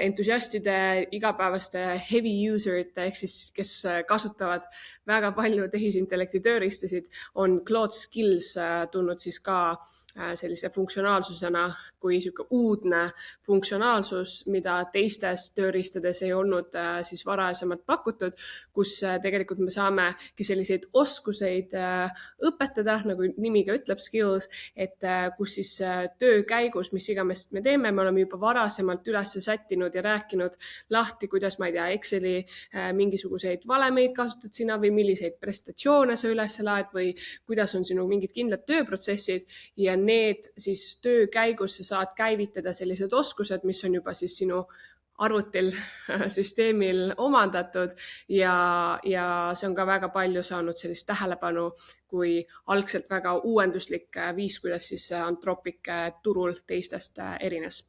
entusiastide, igapäevaste heavy userite, ehk siis kes kasutavad väga palju tehisintellekti tööriistasid, on Claude Skills tulnud siis ka sellise funktsionaalsusena kui selline uudne funktsionaalsus, mida teistes tööriistades ei olnud siis varasemalt pakutud, kus tegelikult me saamegi selliseid oskuseid õpetada, nagu nimi ka ütleb, skills, et kus siis töö käigus, mis iganes me teeme, me oleme juba varasemalt üles sättinud ja rääkinud lahti, kuidas, ma ei tea, Exceli mingisuguseid valemeid kasutad sina või milliseid presentatsioone sa üles laed või kuidas on sinu mingid kindlad tööprotsessid ja need siis töö käigus sa saad käivitada sellised oskused, mis on juba siis sinu arvutil, süsteemil omandatud ja see on ka väga palju saanud sellist tähelepanu kui algselt väga uuenduslik viis, kuidas siis Anthropic turul teistest erines.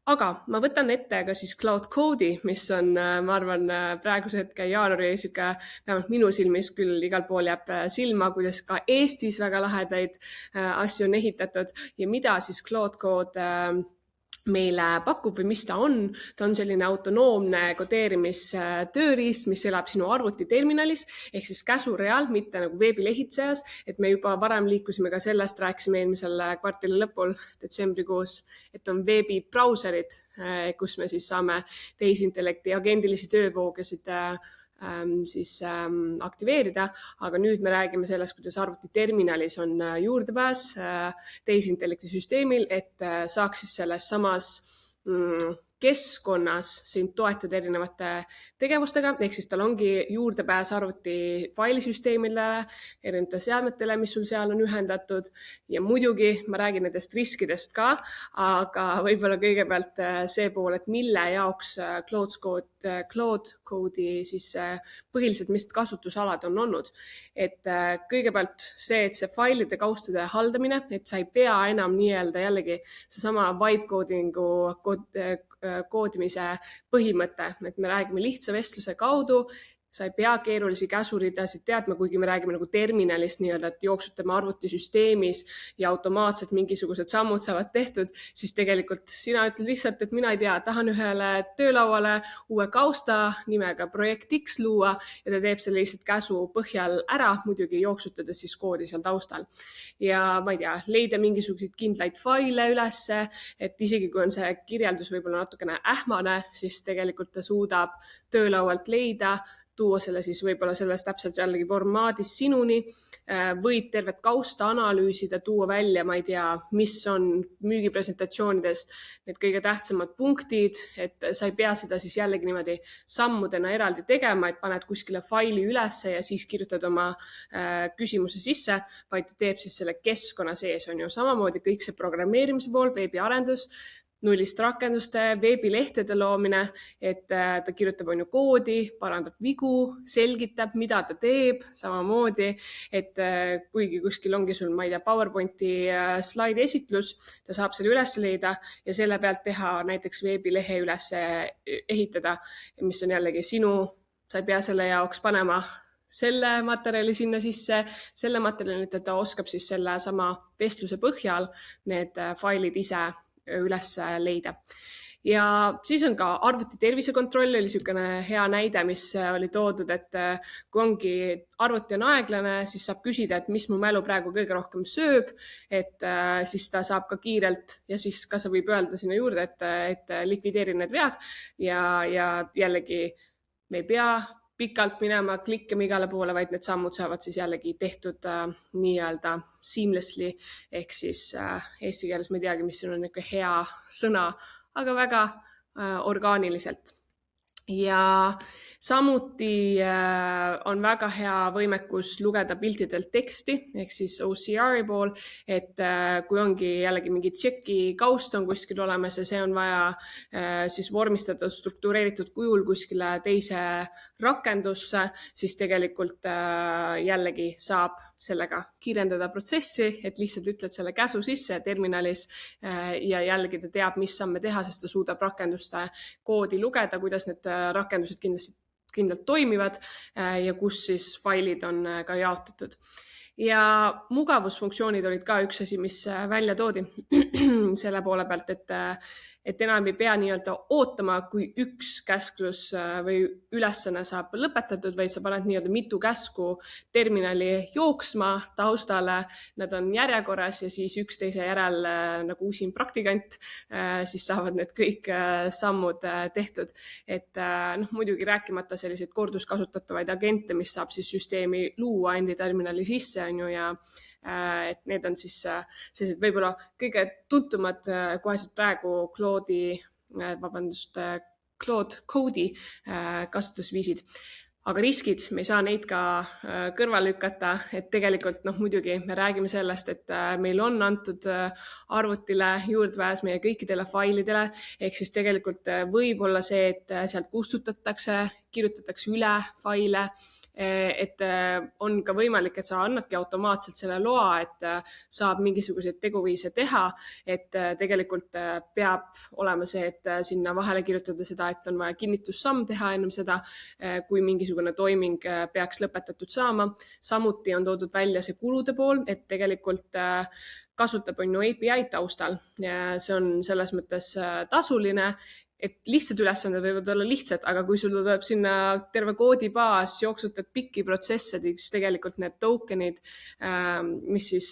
Aga ma võtan ette ka siis Claude Code'i, mis on, ma arvan, praeguse hetke jaanuari siuke, vähemalt minu silmis küll igal pool jääb silma, kuidas ka Eestis väga lahedaid asju on ehitatud ja mida siis Claude Code meile pakub või mis ta on. Ta on selline autonoomne kodeerimistööriist, mis elab sinu arvutiterminalis ehk siis käsureal, mitte nagu veebilehitsejas, et me juba varem liikusime ka sellest, rääkisime eelmisel kvartali lõpul detsembrikuus, et on veebibrauserid, kus me siis saame tehisintellekti agendilisi töövoogesid siis aktiveerida, aga nüüd me räägime sellest, kuidas arvutiterminalis on juurdepääs tehisintellekti süsteemil, et saaks siis selles samas keskkonnas sind toetada erinevate tegevustega, ehk siis tal ongi juurdepääs arvuti failisüsteemile, erinevate seadmetele, mis sul seal on ühendatud ja muidugi ma räägin nendest riskidest ka, aga võib-olla kõigepealt see pool, et mille jaoks Claude Code'i siis põhiliselt, mis kasutusalad on olnud. Et kõigepealt see, et see failide kaustade haldamine, et sa ei pea enam nii-öelda jällegi seesama vibe coding'u koodimise põhimõte, et me räägime lihtsa vestluse kaudu, sa ei pea keerulisi käsuridasid teadma, kuigi me räägime nagu terminalist nii-öelda, et jooksutame arvutisüsteemis ja automaatselt mingisugused sammud saavad tehtud, siis tegelikult sina ütled lihtsalt, et mina ei tea, tahan ühele töölauale uue kausta nimega projekt X luua ja ta teeb selle lihtsalt käsu põhjal ära, muidugi jooksutades siis koodi seal taustal. Ja ma ei tea, leida mingisuguseid kindlaid faile ülesse, et isegi kui on see kirjeldus võib-olla natukene ähmane, siis tegelikult ta suudab töölaualt leida, tuua selle siis võib-olla selles täpselt jällegi formaadis sinuni, võid tervet kausta analüüsida, tuua välja, ma ei tea, mis on müügipresentatsioonidest need kõige tähtsamad punktid, et sa ei pea seda siis jällegi niimoodi sammudena eraldi tegema, et paned kuskile faili ülesse ja siis kirjutad oma küsimuse sisse, vaid teeb siis selle keskkonna sees, on ju samamoodi kõik see programmeerimise pool, veebiarendus, nullist rakenduste, veebilehtede loomine, et ta kirjutab koodi, parandab vigu, selgitab, mida ta teeb, samamoodi, et kuigi kuskil ongi sul, ma ei tea, PowerPointi slaidi esitlus, ta saab selle üles leida ja selle pealt teha näiteks veebilehe üles ehitada, mis on jällegi sinu, sa ei pea selle jaoks panema selle materjali sinna sisse, selle materjali, et ta oskab siis selle sama vestluse põhjal need failid ise üles leida. Ja siis on ka arvuti tervisekontroll, oli niisugune hea näide, mis oli toodud, et kui ongi arvuti on aeglane, siis saab küsida, et mis mu mälu praegu kõige rohkem sööb, et siis ta saab ka kiirelt ja siis ka sa võib öelda sinna juurde, et likvideeri need vead ja jällegi me ei pea pikalt minema, klikkima igale poole, vaid need sammud saavad siis jällegi tehtud nii-öelda seamlessly, ehk siis eesti keeles ma ei teagi, mis on niisugune hea sõna, aga väga orgaaniliselt. Ja samuti on väga hea võimekus lugeda piltidelt teksti, ehk siis OCR-i pool, et kui ongi jällegi mingi tšeki kaust on kuskil olemas ja see on vaja siis vormistada struktureeritud kujul kuskile teise rakendusse, siis tegelikult jällegi saab sellega kiirendada protsessi, et lihtsalt ütled selle käsu sisse terminalis ja jällegi ta teab, mis samme teha, sest ta suudab rakenduste koodi lugeda, kuidas need rakendused kindlalt toimivad ja kus siis failid on ka jaotatud. Ja mugavusfunktsioonid olid ka üks asi, mis välja toodi selle poole pealt, et enam ei pea nii-öelda ootama, kui üks käsklus või ülesanne saab lõpetatud, vaid sa paned nii-öelda mitu käsku terminali jooksma taustale, nad on järjekorras ja siis üksteise järel nagu usin praktikant, siis saavad need kõik sammud tehtud. Et muidugi rääkimata selliseid korduskasutatavaid agente, mis saab siis süsteemi luua endi terminali sisse, on ju, ja et need on siis sellised võib-olla kõige tuntumad koheselt praegu Claude Code'i kasutusviisid. Aga riskid, me ei saa neid ka kõrvale lükata, et tegelikult muidugi me räägime sellest, et meil on antud arvutile juurdepääs meie kõikidele failidele, ehk siis tegelikult võib olla see, et sealt kustutatakse, kirjutatakse üle faile, et on ka võimalik, et sa annadki automaatselt selle loa, et saab mingisuguseid teguviise teha, et tegelikult peab olema see, et sinna vahele kirjutada seda, et on vaja kinnitussamm teha ennem seda, kui mingisugune toiming peaks lõpetatud saama. Samuti on toodud välja see kulude pool, et tegelikult kasutab API taustal ja see on selles mõttes tasuline, et lihtsad ülesanded võivad olla lihtsad, aga kui sul tuleb sinna terve koodibaas, jooksutad pikki protsesse, siis tegelikult need tokenid, mis siis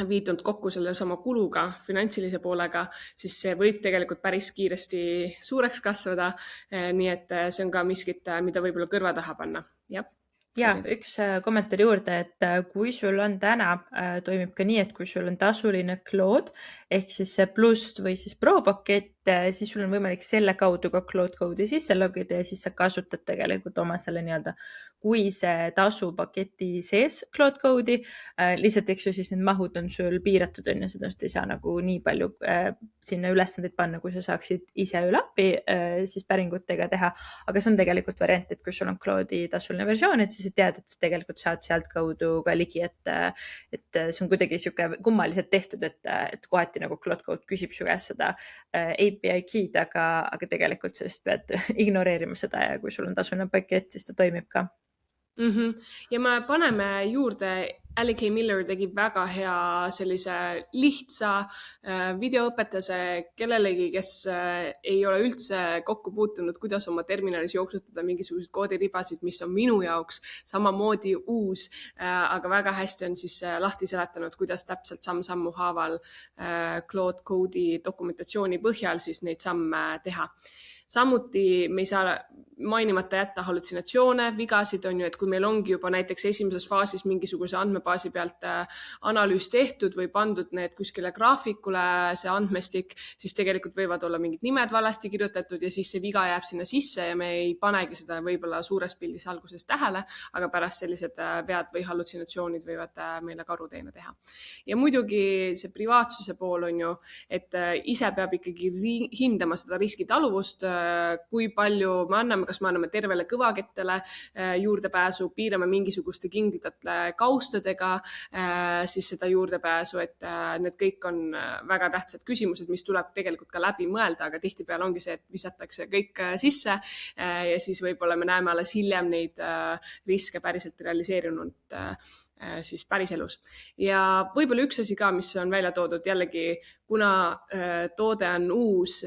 viitunud kokku selle sama kuluga, finantsilise poolega, siis see võib tegelikult päris kiiresti suureks kasvada. Nii et see on ka miskit, mida võib-olla kõrva taha panna. Ja üks kommentaar juurde, et kui sul on täna, toimib ka nii, et kui sul on tasuline Claude, ehk siis see pluss või siis Pro pakett, siis sul on võimalik selle kaudu ka Claude Code'i sisse logida ja siis sa kasutad tegelikult oma selle nii-öelda, kui see tasu paketi sees Claude Code'i, lihtsalt eks ju siis need mahud on sul piiratud, on ja seda ei saa nagu nii palju sinna ülesandeid panna, kui sa saaksid ise üle appi siis päringutega teha, aga see on tegelikult variant, et kui sul on Claude'i tasuline versioon, et siis tead, et sa tegelikult saad sealt kaudu ka ligi, et see on kuidagi sihuke kummaliselt tehtud, et kohati nagu Claude Code küsib su käest seda API key'd, aga tegelikult sellest pead ignoreerima seda ja kui sul on tasuline pakett, siis ta toimib ka. Ja me paneme juurde, Ali K. Miller tegi väga hea sellise lihtsa videoõpetuse kellelegi, kes ei ole üldse kokku puutunud, kuidas oma terminalis jooksutada mingisuguseid koodiribasid, mis on minu jaoks samamoodi uus, aga väga hästi on siis lahti seletanud, kuidas täpselt samm-sammu haaval Claude Code'i dokumentatsiooni põhjal siis neid samme teha. Samuti me ei saa mainimata jätta hallutsinatsioone, vigasid on ju, et kui meil ongi juba näiteks esimeses faasis mingisuguse andmebaasi pealt analüüs tehtud või pandud need kuskile graafikule, see andmestik, siis tegelikult võivad olla mingid nimed valesti kirjutatud ja siis see viga jääb sinna sisse ja me ei panegi seda võib-olla suures pildis alguses tähele, aga pärast sellised vead või hallutsinatsioonid võivad meile karuteene teha. Ja muidugi see privaatsuse pool on ju, et ise peab ikkagi hindama seda riskitaluvust, kui palju me anname, kas me anname tervele kõvakettele juurdepääsu, piirame mingisuguste kindlate kaustadega siis seda juurdepääsu, et need kõik on väga tähtsad küsimused, mis tuleb tegelikult ka läbi mõelda, aga tihtipeale ongi see, et visatakse kõik sisse ja siis võib-olla me näeme alles hiljem neid riske päriselt realiseerunud siis päriselus. Ja võib-olla üks asi ka, mis on välja toodud jällegi, kuna toode on uus,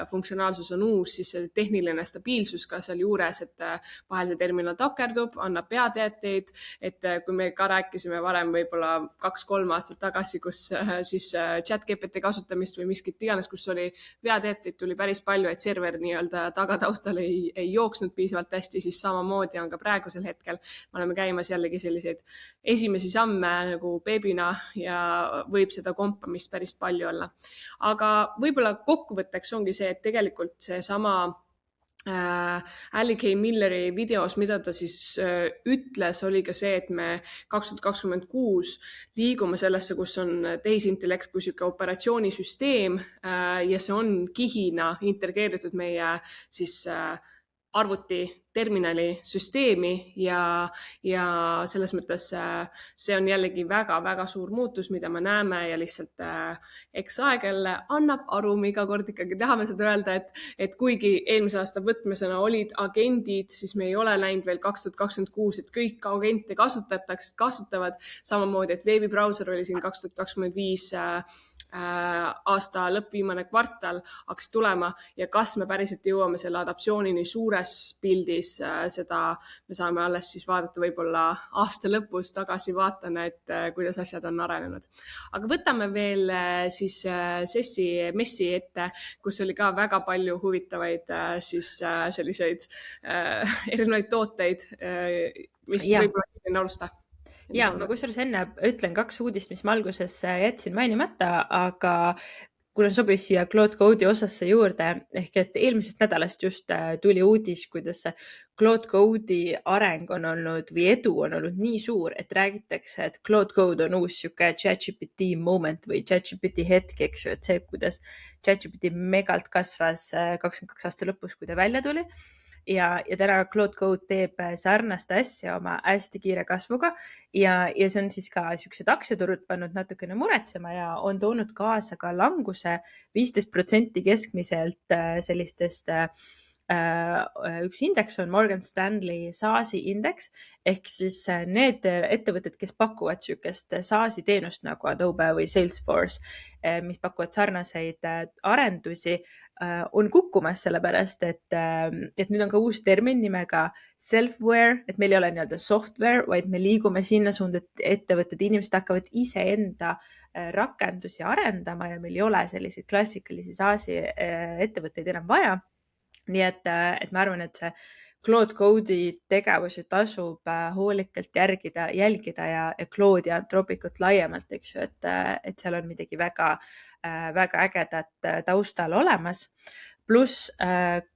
funktsionaalsus on uus, siis see tehniline stabiilsus ka seal juures, et vahel see terminal takerdub, annab peateateid, et kui me ka rääkisime varem võib-olla 2-3 aastat tagasi, kus siis chat-GPT kasutamist või miskit iganes, kus oli peateateid tuli päris palju, et server nii-öelda tagataustal ei jooksnud piisavalt hästi, siis samamoodi on ka praegusel hetkel. Me oleme käimas jällegi selliseid esimesi samme nagu beebina ja võib seda kompamist päris palju olla. Aga võib-olla kokkuvõtteks ongi see, et tegelikult see sama Ali K. Milleri videos, mida ta siis ütles, oli ka see, et me 2026 liigume sellesse, kus on tehisintellekt kui siuke operatsioonisüsteem ja see on kihina integreeritud meie siis arvuti terminali süsteemi ja selles mõttes see on jällegi väga-väga suur muutus, mida me näeme ja lihtsalt eks aeg jälle annab aru, me iga kord ikkagi tahame seda öelda, et kuigi eelmise aasta võtmesõna olid agendid, siis me ei ole näinud veel 2026, et kõik agente kasutavad samamoodi, et veebibrauser oli siin 2025 aasta lõppviimane kvartal hakkas tulema ja kas me päriselt jõuame selle adaptsioonini suures pildis, seda me saame alles siis vaadata võib-olla aasta lõpus tagasi vaatana, et kuidas asjad on arenenud. Aga võtame veel siis Sessi messi ette, kus oli ka väga palju huvitavaid siis selliseid erinevaid tooteid, mis võib-olla ei alusta. Ja ma kusjuures enne ütlen 2 uudist, mis ma alguses jätsin mainimata, aga kuna sobib siia Claude Code'i osasse juurde, ehk et eelmisest nädalast just tuli uudis, kuidas Claude Code'i areng on olnud või edu on olnud nii suur, et räägitakse, et Claude Code on uus siuke ChatGPT moment või ChatGPT hetk, eks ju, et see, kuidas ChatGPT megalt kasvas 22 aasta lõpus, kui ta välja tuli. Ja täna Claude Code teeb sarnast asja oma hästi kiire kasvuga ja see on siis ka siuksed aktsiaturud pannud natukene muretsema ja on toonud kaasa ka languse 15% keskmiselt sellistest. Üks indeks on Morgan Stanley SaaS-i indeks ehk siis need ettevõtted, kes pakuvad siukest SaaS-i teenust nagu Adobe või Salesforce, mis pakuvad sarnaseid arendusi, on kukkumas sellepärast, et nüüd on ka uus termin nimega self-ware, et meil ei ole nii-öelda software, vaid me liigume sinna suunda, et ettevõtted, inimesed hakkavad iseenda rakendusi arendama ja meil ei ole selliseid klassikalisi SaaS-i ettevõtteid enam vaja. Nii et ma arvan, et see Claude Code'i tegevusi tasub hoolikalt jälgida ja Claude ja Anthropicut laiemalt, eks ju, et seal on midagi väga ägedat taustal olemas. Pluss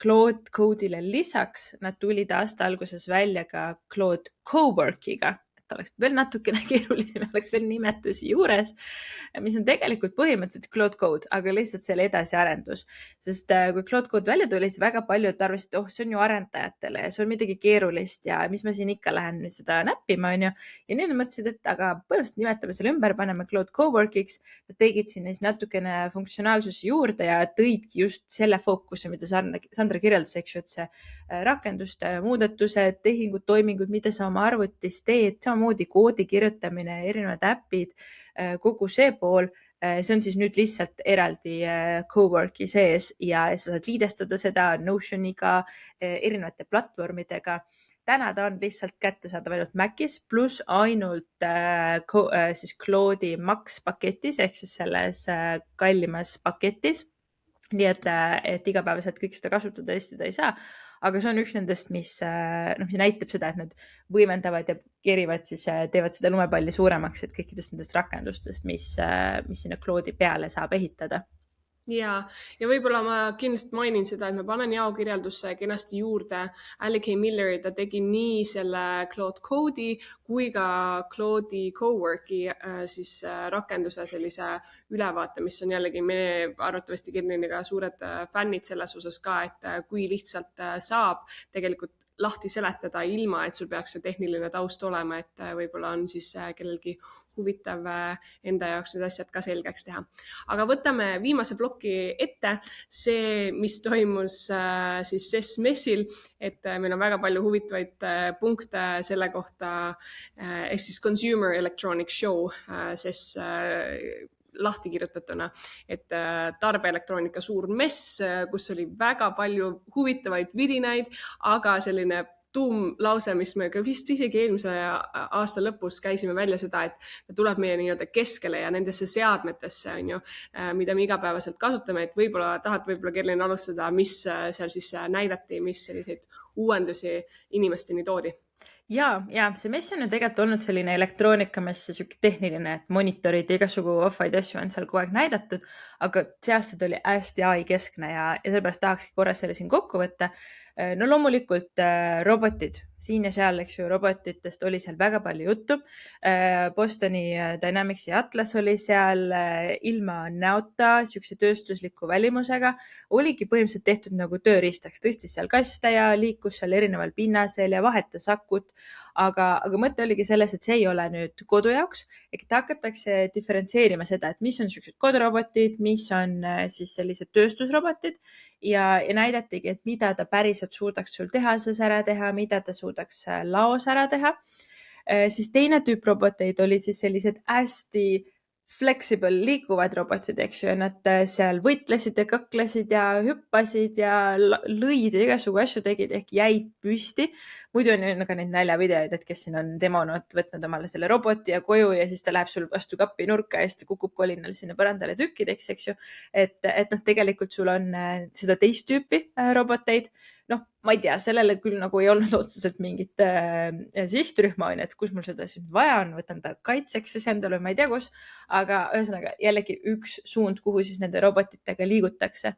Claude Code'ile lisaks nad tulid aasta alguses välja ka Claude Coworkiga, et oleks veel natukene keerulisem, oleks veel nimetusi juures, mis on tegelikult põhimõtteliselt Claude Code, aga lihtsalt selle edasiarendus. Sest kui Claude Code välja tuli, siis väga paljud arvasid, et see on ju arendajatele ja see on midagi keerulist ja mis ma siin ikka lähen seda näppima, on ju. Ja need mõtlesid, et aga põhimõtteliselt nimetame selle ümber, paneme Claude Coworkiks, tegid sinna siis natukene funktsionaalsusi juurde ja tõidki just selle fookuse, mida Sandra kirjeldas, eks ju, et see rakenduste muudatused, tehingud, toimingud, mida sa oma arvutis teed, samamoodi koodi kirjutamine, erinevad äpid, kogu see pool, see on siis nüüd lihtsalt eraldi Coworki sees ja sa saad liidestada seda Notioniga, erinevate platvormidega. Täna ta on lihtsalt kättesaadav ainult Macis pluss ainult siis Claude'i Max paketis ehk siis selles kallimas paketis. Nii et igapäevaselt kõik seda kasutada, estada ei saa. aga see on üks nendest, mis näitab seda, et nad võimendavad ja kerivad siis, teevad seda lumepalli suuremaks, et kõikidest nendest rakendustest, mis sinna Claude'i peale saab ehitada. ja võib-olla ma kindlasti mainin seda, et ma panen jaokirjeldusse kenasti juurde Ali K. Milleri, ta tegi nii selle Claude Code'i kui ka Claude'i Coworki siis rakenduse sellise ülevaate, mis on jällegi meie arvatavasti Kerliniga suured fännid selles osas ka, et kui lihtsalt saab tegelikult lahti seletada ilma, et sul peaks see tehniline taust olema, et võib-olla on siis kellelgi huvitav enda jaoks need asjad ka selgeks teha. Aga võtame viimase ploki ette, see, mis toimus siis CES messil, et meil on väga palju huvitavaid punkte selle kohta, ehk siis Consumer Electronics Show CES lahti kirjutatuna, et tarbeelektroonika suur mess, kus oli väga palju huvitavaid vidinaid, aga selline tuumlause, mis me ka vist isegi eelmise aasta lõpus käisime välja seda, et ta tuleb meie nii-öelda keskele ja nendesse seadmetesse, on ju, mida me igapäevaselt kasutame, et võib-olla tahad Kerlin alustada, mis seal siis näidati, mis selliseid uuendusi inimesteni toodi? Ja see mess on ju tegelikult olnud selline elektroonikamess ja siuke tehniline, et monitorid ja igasugu vahvaid asju on seal kogu aeg näidatud, aga see aasta tuli hästi AI keskne ja sellepärast tahakski korra selle siin kokku võtta. No loomulikult robotid siin ja seal, eks ju, robotitest oli seal väga palju juttu. Bostoni Dynamicsi Atlas oli seal ilma näota, siukse tööstusliku välimusega, oligi põhimõtteliselt tehtud nagu tööriistaks, tõstis seal kaste ja liikus seal erineval pinnasel ja vahetas akut. Aga mõte oligi selles, et see ei ole nüüd kodu jaoks, et hakatakse diferentseerima seda, et mis on siuksed kodurobotid, mis on siis sellised tööstusrobotid ja näidatigi, et mida ta päriselt suudaks sul tehases ära teha, mida ta suudaks laos ära teha. Siis teine tüüp roboteid oli siis sellised hästi flexible liikuvad robotid, eks ju, nad seal võitlesid ja kõklesid ja hüppasid ja lõid ja igasugu asju tegid ehk jäid püsti. Muidu on ju ka neid näljavideoid, et kes siin on demonud võtnud omale selle roboti ja koju ja siis ta läheb sul vastu kappi nurka ja siis ta kukub kolinal sinna põrandale tükkideks, eks ju. Et tegelikult sul on seda teist tüüpi roboteid. Ma ei tea, sellele küll nagu ei olnud otseselt mingit sihtrühma, et kus mul seda siin vaja on, võtan ta kaitseks siis endale, ma ei tea kus, aga ühesõnaga jällegi üks suund, kuhu siis nende robotitega liigutakse.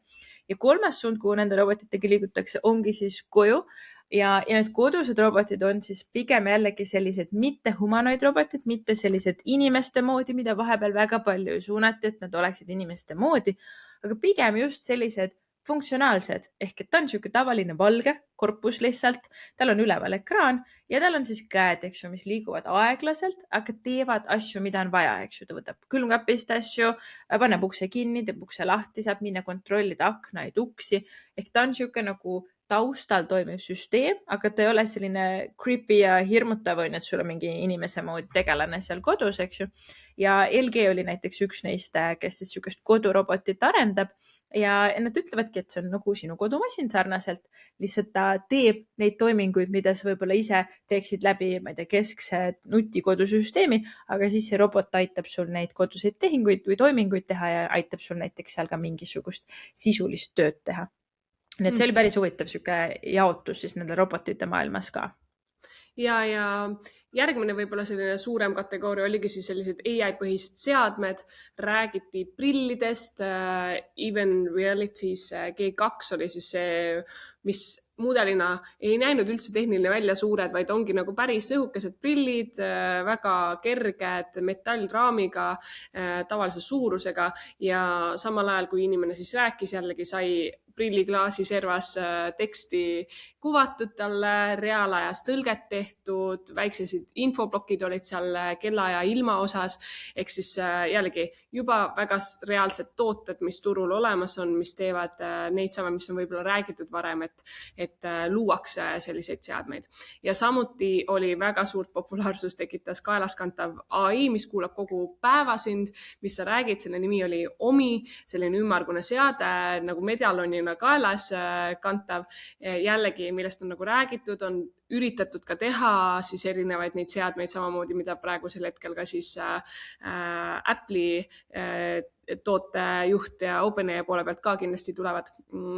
Ja kolmas suund, kuhu nende robotitega liigutakse, ongi siis koju ja need kodused robotid on siis pigem jällegi sellised mitte humanoid robotid, mitte sellised inimeste moodi, mida vahepeal väga palju suunati, et nad oleksid inimeste moodi, aga pigem just sellised funktsionaalsed, ehk et ta on niisugune tavaline valge korpus lihtsalt, tal on üleval ekraan ja tal on siis käed, eks ju, mis liiguvad aeglaselt, aga teevad asju, mida on vaja, eks ju, ta võtab külmkapist asju, paneb ukse kinni, teeb ukse lahti, saab minna kontrollida aknaid, uksi, ehk ta on niisugune nagu taustal toimiv süsteem, aga ta ei ole selline creepy ja hirmutav, et sul on mingi inimese moodi tegelane seal kodus, eks ju. Ja LG oli näiteks üks neist, kes siis niisugust kodurobotit arendab ja nad ütlevadki, et see on nagu sinu kodumasin sarnaselt, lihtsalt ta teeb neid toiminguid, mida sa võib-olla ise teeksid läbi, ma ei tea, keskse nutikodusüsteemi, aga siis see robot aitab sul neid koduseid tehinguid või toiminguid teha ja aitab sul näiteks seal ka mingisugust sisulist tööd teha. Nii et see oli päris huvitav siuke jaotus siis nende robotite maailmas ka. Ja järgmine võib-olla selline suurem kategooria oligi siis sellised AI-põhised seadmed, räägiti prillidest, Even Realities G2 oli siis see, mis mudelina ei näinud üldse tehniline välja suured, vaid ongi nagu päris õhukesed prillid, väga kerged metallraamiga, tavalise suurusega ja samal ajal, kui inimene siis rääkis, jällegi sai prilliklaasi servas teksti kuvatud talle, reaalajas tõlget tehtud, väiksed infoblokid olid seal kella ja ilma osas, ehk siis jällegi juba väga reaalsed tooted, mis turul olemas on, mis teevad neid samme, mis on võib-olla räägitud varem, et luuakse selliseid seadmeid. Ja samuti oli väga suurt populaarsust tekitas kaelaskantav AI, mis kuulab kogu päeva sind, mis sa räägid, selle nimi oli Omi, selline ümmargune seade nagu medaljonina riiulina kaelas kantav. Jällegi, millest on nagu räägitud, on üritatud ka teha siis erinevaid neid seadmeid samamoodi, mida praegusel hetkel ka siis Apple'i tootejuht ja OpenAI poole pealt ka kindlasti tulevad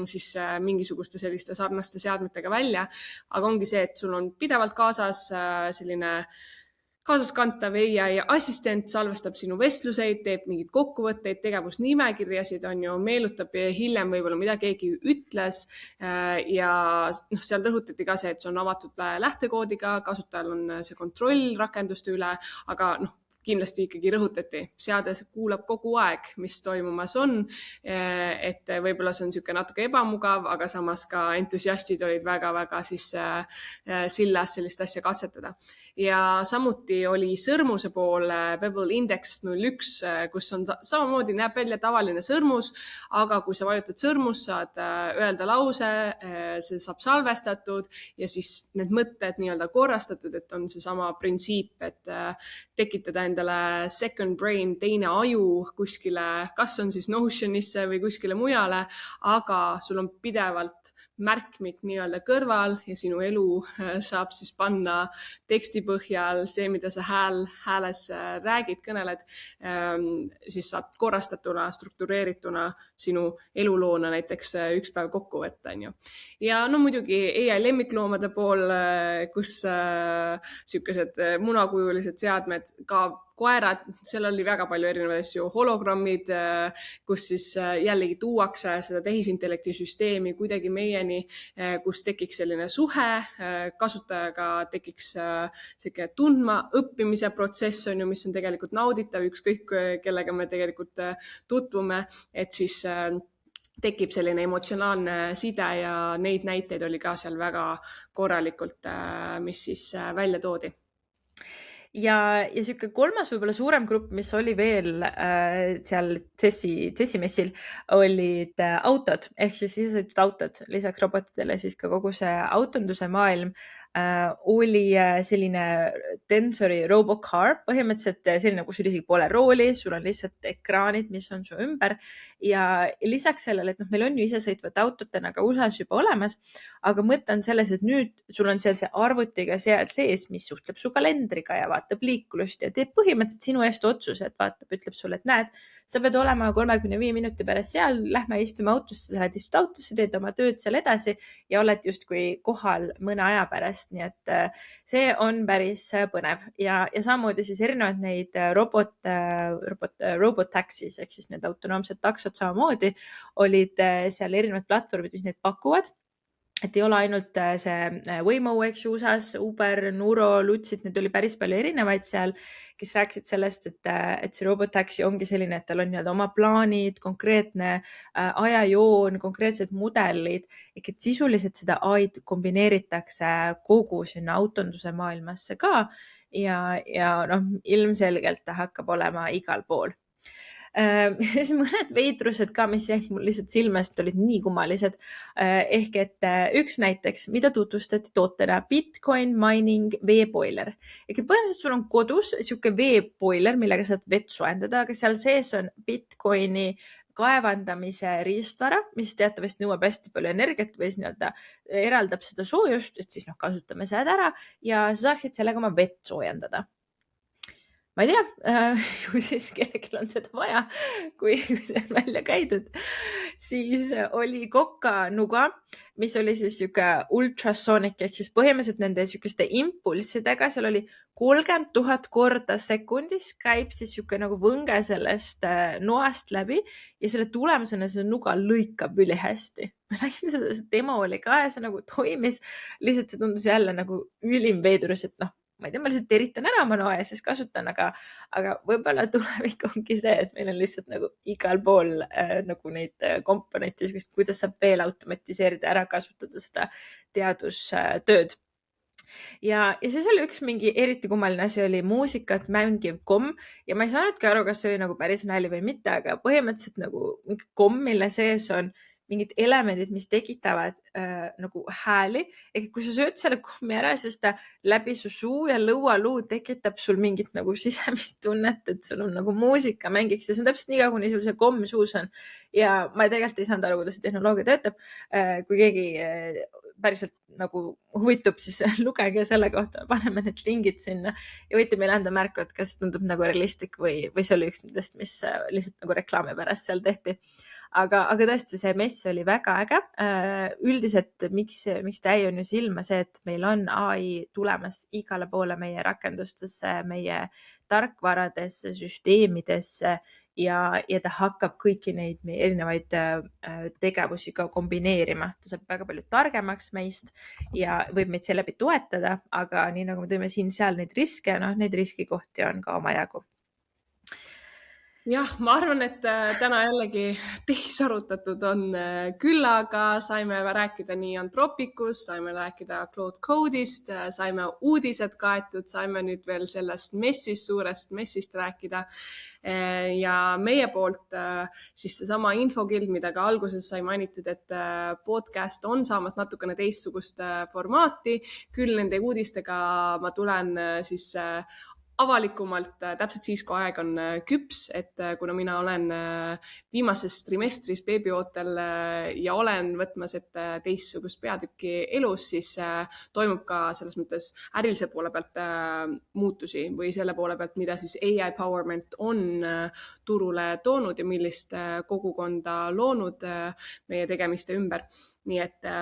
siis mingisuguste selliste sarnaste seadmetega välja. Aga ongi see, et sul on pidevalt kaasas selline kaasaskantav AI assistent, salvestab sinu vestluseid, teeb mingeid kokkuvõtteid, tegevusnimekirjasid, meenutab hiljem võib-olla, mida keegi ütles. Ja seal rõhutati ka see, et see on avatud lähtekoodiga, kasutajal on see kontroll rakenduste üle, aga kindlasti ikkagi rõhutati, seade kuulab kogu aeg, mis toimumas on, et võib-olla see on niisugune natuke ebamugav, aga samas ka entusiastid olid väga-väga siis sillas sellist asja katsetada. Ja samuti oli sõrmuse pool Pebble Index 01, kus on samamoodi näeb välja tavaline sõrmus, aga kui sa vajutad sõrmust, saad öelda lause, see saab salvestatud ja siis need mõtted nii-öelda korrastatud, et on seesama printsiip, et tekitada endale second brain, teine aju kuskile, kas on siis Notionisse või kuskile mujale, aga sul on pidevalt märkmik nii-öelda kõrval ja sinu elu saab siis panna teksti põhjal see, mida sa hääles räägid, kõneled, siis saab korrastatuna, struktureerituna sinu eluloona näiteks üks päev kokku võtta. Ja muidugi AI lemmikloomade pool, kus niisugused munakujulised seadmed, ka koerad, seal oli väga palju erinevaid asju, hologrammid, kus siis jällegi tuuakse seda tehisintellekti süsteemi kuidagi meieni, kus tekiks selline suhe, kasutajaga tekiks selline tundma õppimise protsess, mis on tegelikult nauditav, ükskõik kellega me tegelikult tutvume, et siis tekib selline emotsionaalne side ja neid näiteid oli ka seal väga korralikult, mis siis välja toodi. Ja siuke kolmas võib-olla suurem grupp, mis oli veel seal CES-i messil, olid autod ehk siis isesõitvad autod, lisaks robotitele siis ka kogu see autonduse maailm oli selline Tensori Robocar, põhimõtteliselt selline, kus sul isegi pole rooli, sul on lihtsalt ekraanid, mis on su ümber ja lisaks sellele, et meil on ju isesõitvad autotena ka USA-s juba olemas, aga mõte on selles, et nüüd sul on seal see arvutiga seal sees, mis suhtleb su kalendriga ja vaatab liiklust ja teeb põhimõtteliselt sinu eest otsuse, et vaatab, ütleb sulle, et näed, sa pead olema 35 minuti pärast seal, lähme istume autosse, sa lähed istud autosse, teed oma tööd seal edasi ja oled justkui kohal mõne aja pärast. Nii et see on päris põnev ja samamoodi siis erinevad neid robot taxis ehk siis need autonoomsed taksod samamoodi olid seal erinevad platvormid, mis neid pakuvad. Et ei ole ainult see Waymo, eks ju, USA-s, Uber, Nuro, Lutsit, need oli päris palju erinevaid seal, kes rääkisid sellest, et see robotaxi ongi selline, et tal on nii-öelda oma plaanid, konkreetne ajajoon, konkreetsed mudelid, ehk et sisuliselt seda AI-d kombineeritakse kogu sinna autonduse maailmasse ka ja ilmselgelt ta hakkab olema igal pool. Siis mõned veidrused ka, mis jäid mul lihtsalt silmast, olid nii kummalised. Ehk et üks näiteks, mida tutvustati tootena Bitcoin mining veeboiler. Ehk et põhimõtteliselt sul on kodus siuke veeboiler, millega saad vett soojendada, aga seal sees on Bitcoini kaevandamise riistvara, mis teatavasti nõuab hästi palju energiat või nii-öelda eraldab seda soojust, et siis kasutame seda ära ja sa saaksid sellega oma vett soojendada. Ma ei tea, kui siis kellelgi on seda vaja, kui see on välja käidud, siis oli Coca Nuga, mis oli siis siuke ultrasonic ehk siis põhimõtteliselt nende siukeste impulssidega, seal oli 30 000 korda sekundis käib siis siuke nagu võnge sellest noast läbi ja selle tulemusena see nuga lõikab ülihästi. Ma nägin seda, see demo oli ka ja see nagu toimis, lihtsalt see tundus jälle nagu ülim veidrus, et ma ei tea, ma lihtsalt eritan ära oma noa ja siis kasutan, aga võib-olla tulevik ongi see, et meil on lihtsalt nagu igal pool nagu neid komponente, kuidas saab veel automatiseerida, ära kasutada seda teadustööd. Ja siis oli üks mingi eriti kummaline asi, oli muusikat mängiv komm ja ma ei saanudki aru, kas see oli nagu päris nali või mitte, aga põhimõtteliselt nagu mingi komm, mille sees on mingid elemendid, mis tekitavad nagu hääli. Ehk kui sa sööd selle kommi ära, siis ta läbi su suu ja lõualuu tekitab sul mingit nagu sisemist tunnet, et sul on nagu muusika mängiks ja see on täpselt nii kaua, kuni sul see komm suus on. Ja ma tegelikult ei saanud aru, kuidas see tehnoloogia töötab. Kui keegi päriselt nagu huvitub, siis lugege selle kohta, paneme need lingid sinna ja võite meile anda märku, et kas tundub nagu realistlik või see oli üks nendest, mis lihtsalt nagu reklaami pärast seal tehti. Aga tõesti, see mess oli väga äge. Üldiselt, miks ta jäi on ju silma see, et meil on AI tulemas igale poole meie rakendustesse, meie tarkvaradesse, süsteemidesse ja ta hakkab kõiki neid erinevaid tegevusi ka kombineerima. Ta saab väga palju targemaks meist ja võib meid seeläbi toetada, aga nii nagu me tõime siin-seal neid riske, neid riskikohti on ka omajagu. Jah, ma arvan, et täna jällegi tehisarutatud on küllaga, saime rääkida nii Anthropicust, saime rääkida Claude Code'ist, saime uudised kaetud, saime nüüd veel sellest suurest messist rääkida. Ja meie poolt siis seesama infokild, mida ka alguses sai mainitud, et podcast on saamas natukene teistsugust formaati. Küll nende uudistega ma tulen siis avalikumalt täpselt siis, kui aeg on küps, et kuna mina olen viimases trimestris beebiootel ja olen võtmas ette teistsugust peatükki elus, siis toimub ka selles mõttes ärilise poole pealt muutusi või selle poole pealt, mida siis AI Powerment on turule toonud ja millist kogukonda loonud meie tegemiste ümber. Nii et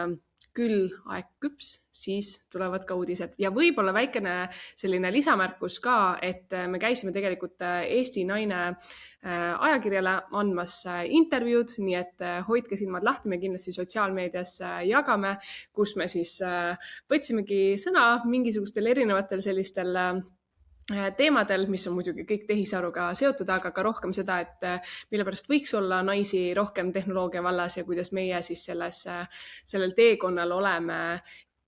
küll aeg küps, siis tulevad ka uudised. Ja võib-olla väikene selline lisamärkus ka, et me käisime tegelikult Eesti Naine ajakirjale andmas intervjuud, nii et hoidke silmad lahti, me kindlasti sotsiaalmeedias jagame, kus me siis võtsimegi sõna mingisugustel erinevatel sellistel teemadel, mis on muidugi kõik tehisaruga seotud, aga ka rohkem seda, et mille pärast võiks olla naisi rohkem tehnoloogia vallas ja kuidas meie siis sellel teekonnal oleme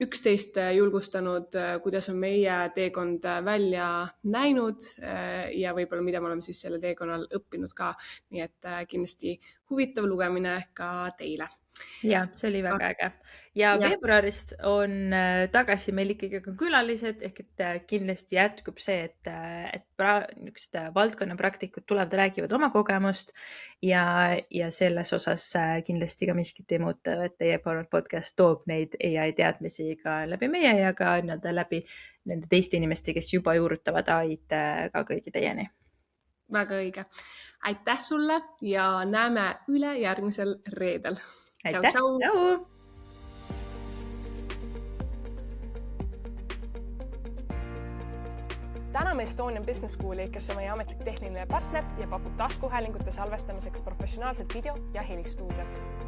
üksteist julgustanud, kuidas on meie teekond välja näinud ja võib-olla mida me oleme siis selle teekonnal õppinud ka. Nii et kindlasti huvitav lugemine ka teile. Ja, see oli väga äge. Ja veebruarist on tagasi meil ikkagi ka külalised, ehk et kindlasti jätkub see, et valdkonna praktikud tulevad, räägivad oma kogemust ja selles osas kindlasti ka miskit ei muuta, et teie podcast toob neid AI teadmisi ka läbi meie ja ka läbi nende teiste inimeste, kes juba juurutavad AI-d ka kõigi teieni. Väga õige. Aitäh sulle ja näeme üle järgmisel reedel. Aitäh, tšau! Täname Estonian Business Schooli, kes on meie ametlik tehniline partner ja pakub taskuhäälingute salvestamiseks professionaalset video- ja helistuudiot.